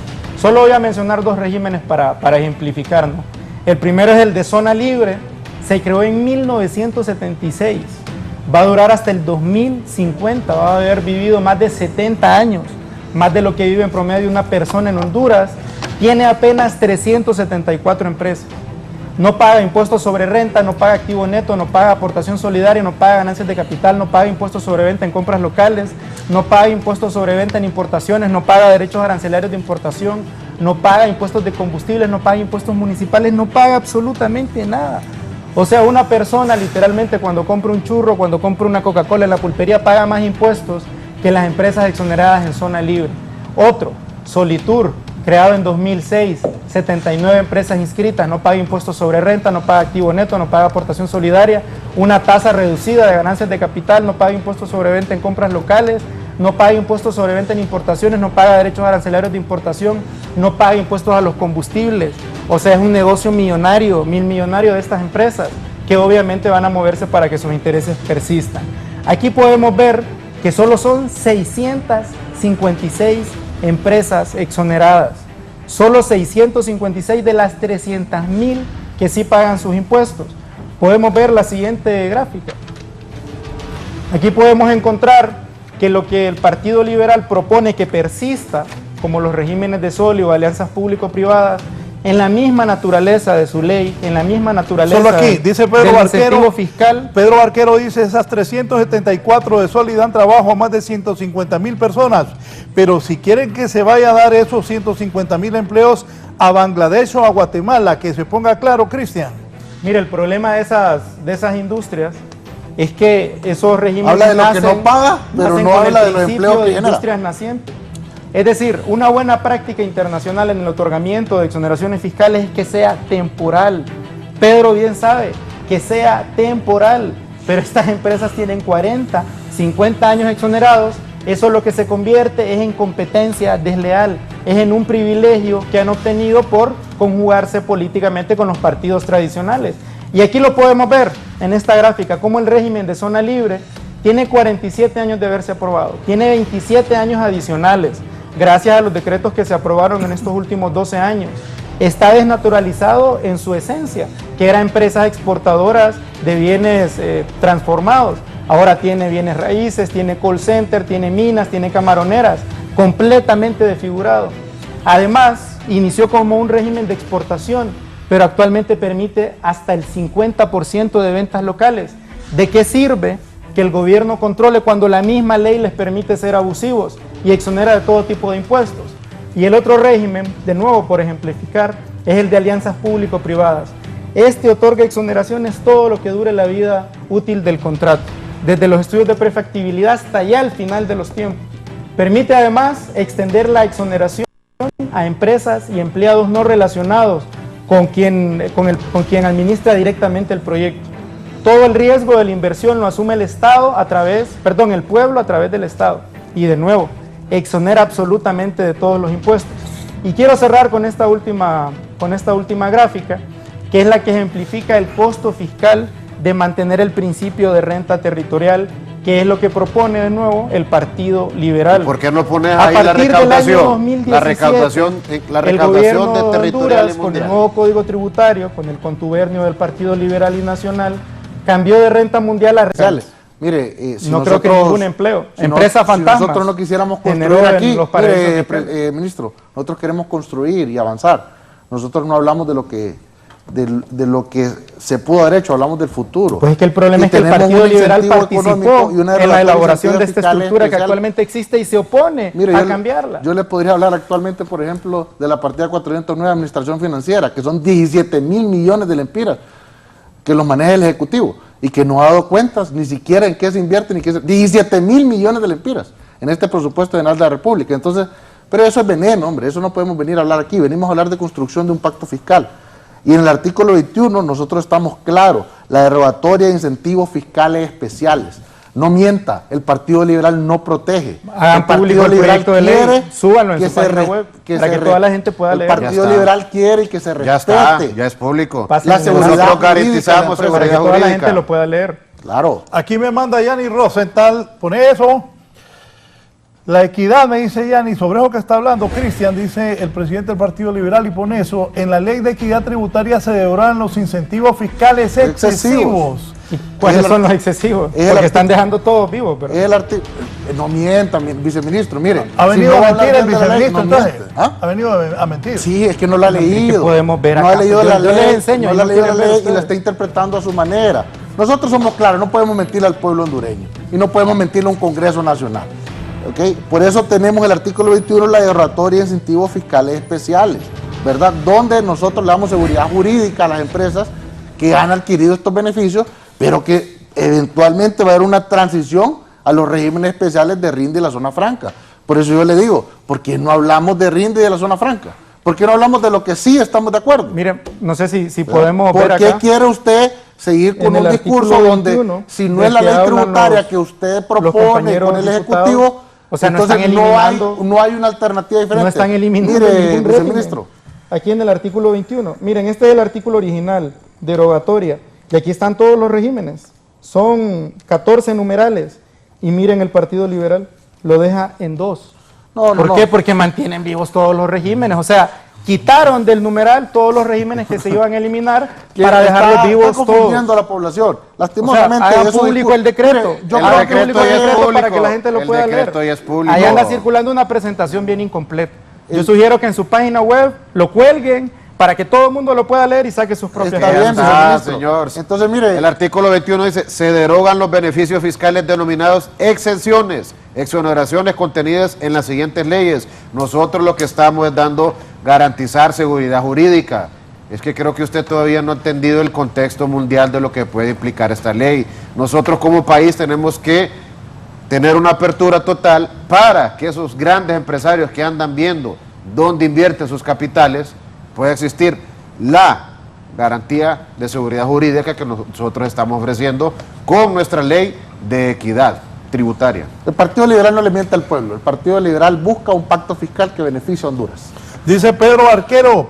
Solo voy a mencionar dos regímenes para ejemplificar, ¿no? El primero es el de zona libre. Se creó en 1976. Va a durar hasta el 2050. Va a haber vivido más de 70 años. Más de lo que vive en promedio una persona en Honduras. Tiene apenas 374 empresas. No paga impuestos sobre renta, no paga activo neto, no paga aportación solidaria, no paga ganancias de capital, no paga impuestos sobre venta en compras locales, no paga impuestos sobre venta en importaciones, no paga derechos arancelarios de importación, no paga impuestos de combustibles, no paga impuestos municipales, no paga absolutamente nada. O sea, una persona literalmente cuando compra un churro, cuando compra una Coca-Cola en la pulpería, paga más impuestos que las empresas exoneradas en zona libre. Otro, Solitur, creado en 2006, 79 empresas inscritas, no paga impuestos sobre renta, no paga activo neto, no paga aportación solidaria, una tasa reducida de ganancias de capital, no paga impuestos sobre venta en compras locales, no paga impuestos sobre venta en importaciones, no paga derechos arancelarios de importación, no paga impuestos a los combustibles. O sea, es un negocio millonario, millonario de estas empresas, que obviamente van a moverse para que sus intereses persistan. Aquí podemos ver que solo son 656 empresas exoneradas, solo 656 de las 300.000 que sí pagan sus impuestos. Podemos ver la siguiente gráfica. Aquí podemos encontrar que lo que el Partido Liberal propone que persista, como los regímenes de solio o alianzas público-privadas, en la misma naturaleza de su ley, en la misma naturaleza Solo aquí, dice Pedro del Barquero, incentivo fiscal. Pedro Barquero dice, esas 374 de Soli dan trabajo a más de 150.000 personas, pero si quieren que se vaya a dar esos 150.000 empleos a Bangladesh o a Guatemala, que se ponga claro, Cristian. Mire, el problema de esas industrias es que esos regímenes habla de lo que no paga, pero no habla de los empleos que genera. Industrias nacientes. Es decir, una buena práctica internacional en el otorgamiento de exoneraciones fiscales es que sea temporal. Pedro bien sabe que sea temporal, pero estas empresas tienen 40, 50 años exonerados. Eso lo que se convierte es en competencia desleal, es en un privilegio que han obtenido por conjugarse políticamente con los partidos tradicionales. Y aquí lo podemos ver en esta gráfica, cómo el régimen de zona libre tiene 47 años de haberse aprobado, tiene 27 años adicionales, gracias a los decretos que se aprobaron en estos últimos 12 años. Está desnaturalizado en su esencia, que eran empresas exportadoras de bienes transformados. Ahora tiene bienes raíces, tiene call center, tiene minas, tiene camaroneras, completamente desfigurado. Además, inició como un régimen de exportación, pero actualmente permite hasta el 50% de ventas locales. ¿De qué sirve que el gobierno controle cuando la misma ley les permite ser abusivos y exonera de todo tipo de impuestos? Y el otro régimen, de nuevo por ejemplificar, es el de alianzas público-privadas. Este otorga exoneraciones todo lo que dure la vida útil del contrato, desde los estudios de prefactibilidad hasta ya el final de los tiempos. Permite además extender la exoneración a empresas y empleados no relacionados con quien administra directamente el proyecto. Todo el riesgo de la inversión lo asume el Estado el pueblo a través del Estado. Y de nuevo, exonera absolutamente de todos los impuestos. Y quiero cerrar con esta última gráfica, que es la que ejemplifica el costo fiscal de mantener el principio de renta territorial, que es lo que propone de nuevo el Partido Liberal. ¿Por qué no pones ahí la recaudación? La recaudación de territorial y mundial. Con el nuevo Código Tributario, con el contubernio del Partido Liberal y Nacional, cambió de renta mundial a renta. Mire, si no nosotros, creo que ningún empleo. Empresa fantasma. Si nosotros no quisiéramos construir aquí, mire, ministro, nosotros queremos construir y avanzar. Nosotros no hablamos de lo que se pudo haber hecho, hablamos del futuro. Pues es que el problema es que el Partido Liberal participó en la elaboración de esta estructura que actualmente existe y se opone a cambiarla. Yo le podría hablar actualmente, por ejemplo, de la partida 409 Administración Financiera, que son 17 mil millones de lempiras que los maneja el Ejecutivo y que no ha dado cuentas ni siquiera en qué se invierte, ni qué se... 17 mil millones de lempiras en este presupuesto general de la República. Entonces, pero eso es veneno, hombre, eso no podemos venir a hablar aquí, venimos a hablar de construcción de un pacto fiscal. Y en el artículo 21 nosotros estamos claros, la derogatoria de incentivos fiscales especiales. No mienta, el Partido Liberal no protege. Hagan público el proyecto de ley, súbanlo en su página web para que toda la gente pueda leer. El Partido Liberal quiere que se respete. Ya está, ya es público. La seguridad nosotros garantizamos para que toda la gente lo pueda leer. Claro. Aquí me manda Yanni Rosenthal, pone eso. La equidad, me dice Yanni, sobre eso que está hablando Cristian, dice el presidente del Partido Liberal, y pone eso, en la ley de equidad tributaria se derogan los incentivos fiscales excesivos. ¿Cuáles son los excesivos? Porque están dejando todos vivos. Pero... El artículo, no mienta, viceministro, mire. ¿Ha venido a mentir el viceministro entonces? ¿Ha venido a mentir? Sí, es que no la ha leído. Podemos ver acá. No ha leído la ley, les enseño, no la ha leído la ley y la está interpretando a su manera. Nosotros somos claros, no podemos mentirle al pueblo hondureño y no podemos mentirle a un Congreso Nacional. ¿Okay? Por eso tenemos el artículo 21, la derogatoria de incentivos fiscales especiales, ¿verdad? Donde nosotros le damos seguridad jurídica a las empresas que han adquirido estos beneficios, pero que eventualmente va a haber una transición a los regímenes especiales de RINDE y la zona franca. Por eso yo le digo, ¿por qué no hablamos de RINDE y de la zona franca? ¿Por qué no hablamos de lo que sí estamos de acuerdo? Mire, no sé si podemos ver acá. ¿Por qué quiere usted seguir con un discurso donde, si no es la ley tributaria que usted propone con el Ejecutivo, o sea, entonces no hay una alternativa diferente? No están eliminando ningún viceministro. Aquí en el artículo 21. Miren, este es el artículo original, derogatoria. Y aquí están todos los regímenes. Son 14 numerales. Y miren, el Partido Liberal lo deja en 2. ¿Por qué? Porque mantienen vivos todos los regímenes. O sea, quitaron del numeral todos los regímenes que se iban a eliminar para dejarlos vivos todos. Está confundiendo a la población. Lastimosamente, o sea, hagan público el decreto. Yo creo que el decreto para que la gente lo pueda leer. Ya es público. Ahí anda circulando una presentación bien incompleta. Yo sugiero que en su página web lo cuelguen para que todo el mundo lo pueda leer y saque sus propias conclusiones. Señor. Entonces, mire, el artículo 21 dice, se derogan los beneficios fiscales denominados exenciones, exoneraciones contenidas en las siguientes leyes. Nosotros lo que estamos es dando garantizar seguridad jurídica. Es que creo que usted todavía no ha entendido el contexto mundial de lo que puede implicar esta ley. Nosotros como país tenemos que tener una apertura total para que esos grandes empresarios que andan viendo dónde invierten sus capitales, pueda existir la garantía de seguridad jurídica que nosotros estamos ofreciendo con nuestra ley de equidad tributaria. El Partido Liberal no le miente al pueblo, el Partido Liberal busca un pacto fiscal que beneficie a Honduras. Dice Pedro Arquero,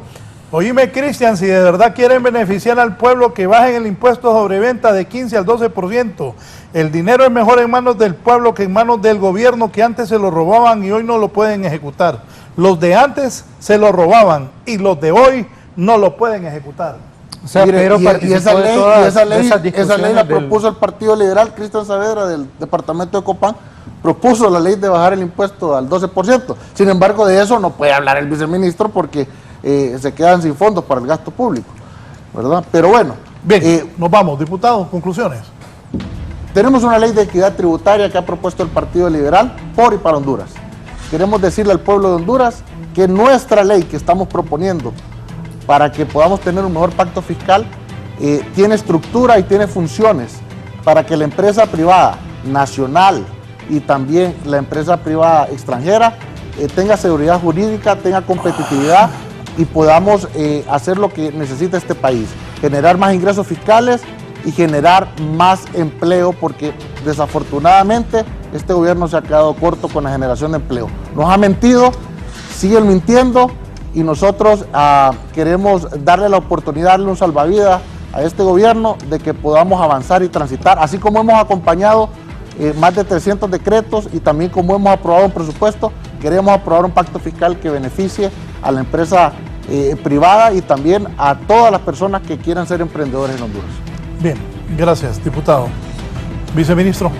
oíme Cristian, si de verdad quieren beneficiar al pueblo, que bajen el impuesto sobre venta de 15 al 12%. El dinero es mejor en manos del pueblo que en manos del gobierno, que antes se lo robaban y hoy no lo pueden ejecutar. Los de antes se lo robaban y los de hoy no lo pueden ejecutar. O sea, Mire, Pedro esa ley la propuso el Partido Liberal. Cristian Saavedra, del departamento de Copán, propuso la ley de bajar el impuesto al 12%. Sin embargo, de eso no puede hablar el viceministro porque se quedan sin fondos para el gasto público, ¿verdad? Pero bueno. Bien, nos vamos, diputados, conclusiones. Tenemos una ley de equidad tributaria que ha propuesto el Partido Liberal por y para Honduras. Queremos decirle al pueblo de Honduras que nuestra ley que estamos proponiendo para que podamos tener un mejor pacto fiscal tiene estructura y tiene funciones para que la empresa privada nacional y también la empresa privada extranjera tenga seguridad jurídica, tenga competitividad y podamos hacer lo que necesita este país, generar más ingresos fiscales y generar más empleo, porque desafortunadamente este gobierno se ha quedado corto con la generación de empleo. Nos ha mentido, siguen mintiendo y nosotros queremos darle la oportunidad, darle un salvavidas a este gobierno de que podamos avanzar y transitar, así como hemos acompañado más de 300 decretos y también como hemos aprobado un presupuesto, queremos aprobar un pacto fiscal que beneficie a la empresa privada y también a todas las personas que quieran ser emprendedores en Honduras. Bien, gracias, diputado. Viceministro.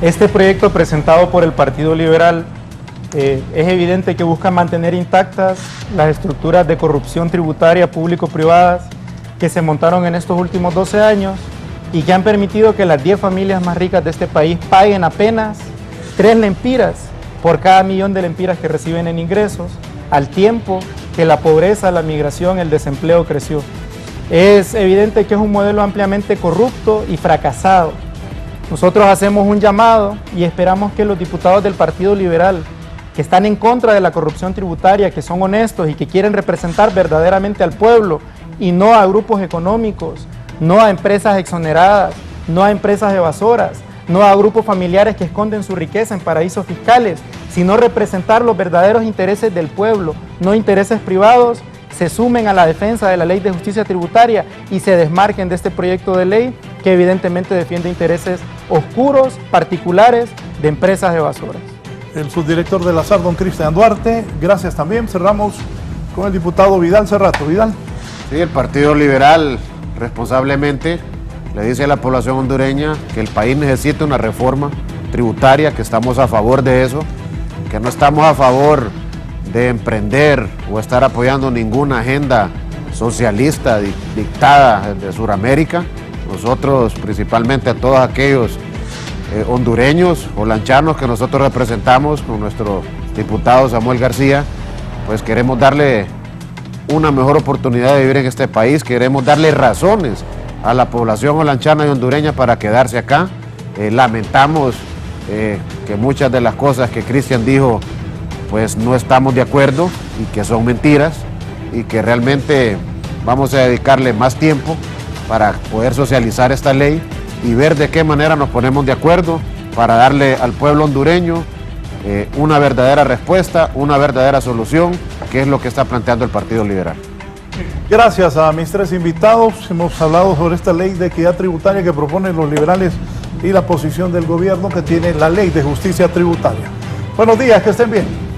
Este proyecto presentado por el Partido Liberal es evidente que busca mantener intactas las estructuras de corrupción tributaria público-privadas que se montaron en estos últimos 12 años y que han permitido que las 10 familias más ricas de este país paguen apenas 3 lempiras por cada millón de lempiras que reciben en ingresos, al tiempo que la pobreza, la migración, el desempleo creció. Es evidente que es un modelo ampliamente corrupto y fracasado. Nosotros hacemos un llamado y esperamos que los diputados del Partido Liberal, que están en contra de la corrupción tributaria, que son honestos y que quieren representar verdaderamente al pueblo y no a grupos económicos, no a empresas exoneradas, no a empresas evasoras, no a grupos familiares que esconden su riqueza en paraísos fiscales, sino representar los verdaderos intereses del pueblo, no intereses privados, se sumen a la defensa de la Ley de Justicia Tributaria y se desmarquen de este proyecto de ley que evidentemente defiende intereses oscuros, particulares, de empresas evasoras. El subdirector de la SAR, don Cristian Duarte, gracias también. Cerramos con el diputado Vidal Cerrato. Vidal. Sí, el Partido Liberal responsablemente le dice a la población hondureña que el país necesita una reforma tributaria, que estamos a favor de eso, que no estamos a favor de emprender o estar apoyando ninguna agenda socialista dictada de Sudamérica. Nosotros, principalmente a todos aquellos hondureños o lanchanos que nosotros representamos con nuestro diputado Samuel García, pues queremos darle una mejor oportunidad de vivir en este país, queremos darle razones a la población holanchana y hondureña para quedarse acá. Lamentamos que muchas de las cosas que Cristian dijo pues no estamos de acuerdo y que son mentiras y que realmente vamos a dedicarle más tiempo para poder socializar esta ley y ver de qué manera nos ponemos de acuerdo para darle al pueblo hondureño una verdadera respuesta, una verdadera solución, que es lo que está planteando el Partido Liberal. Gracias a mis 3 invitados. Hemos hablado sobre esta ley de equidad tributaria que proponen los liberales y la posición del gobierno que tiene la Ley de Justicia Tributaria. Buenos días, que estén bien.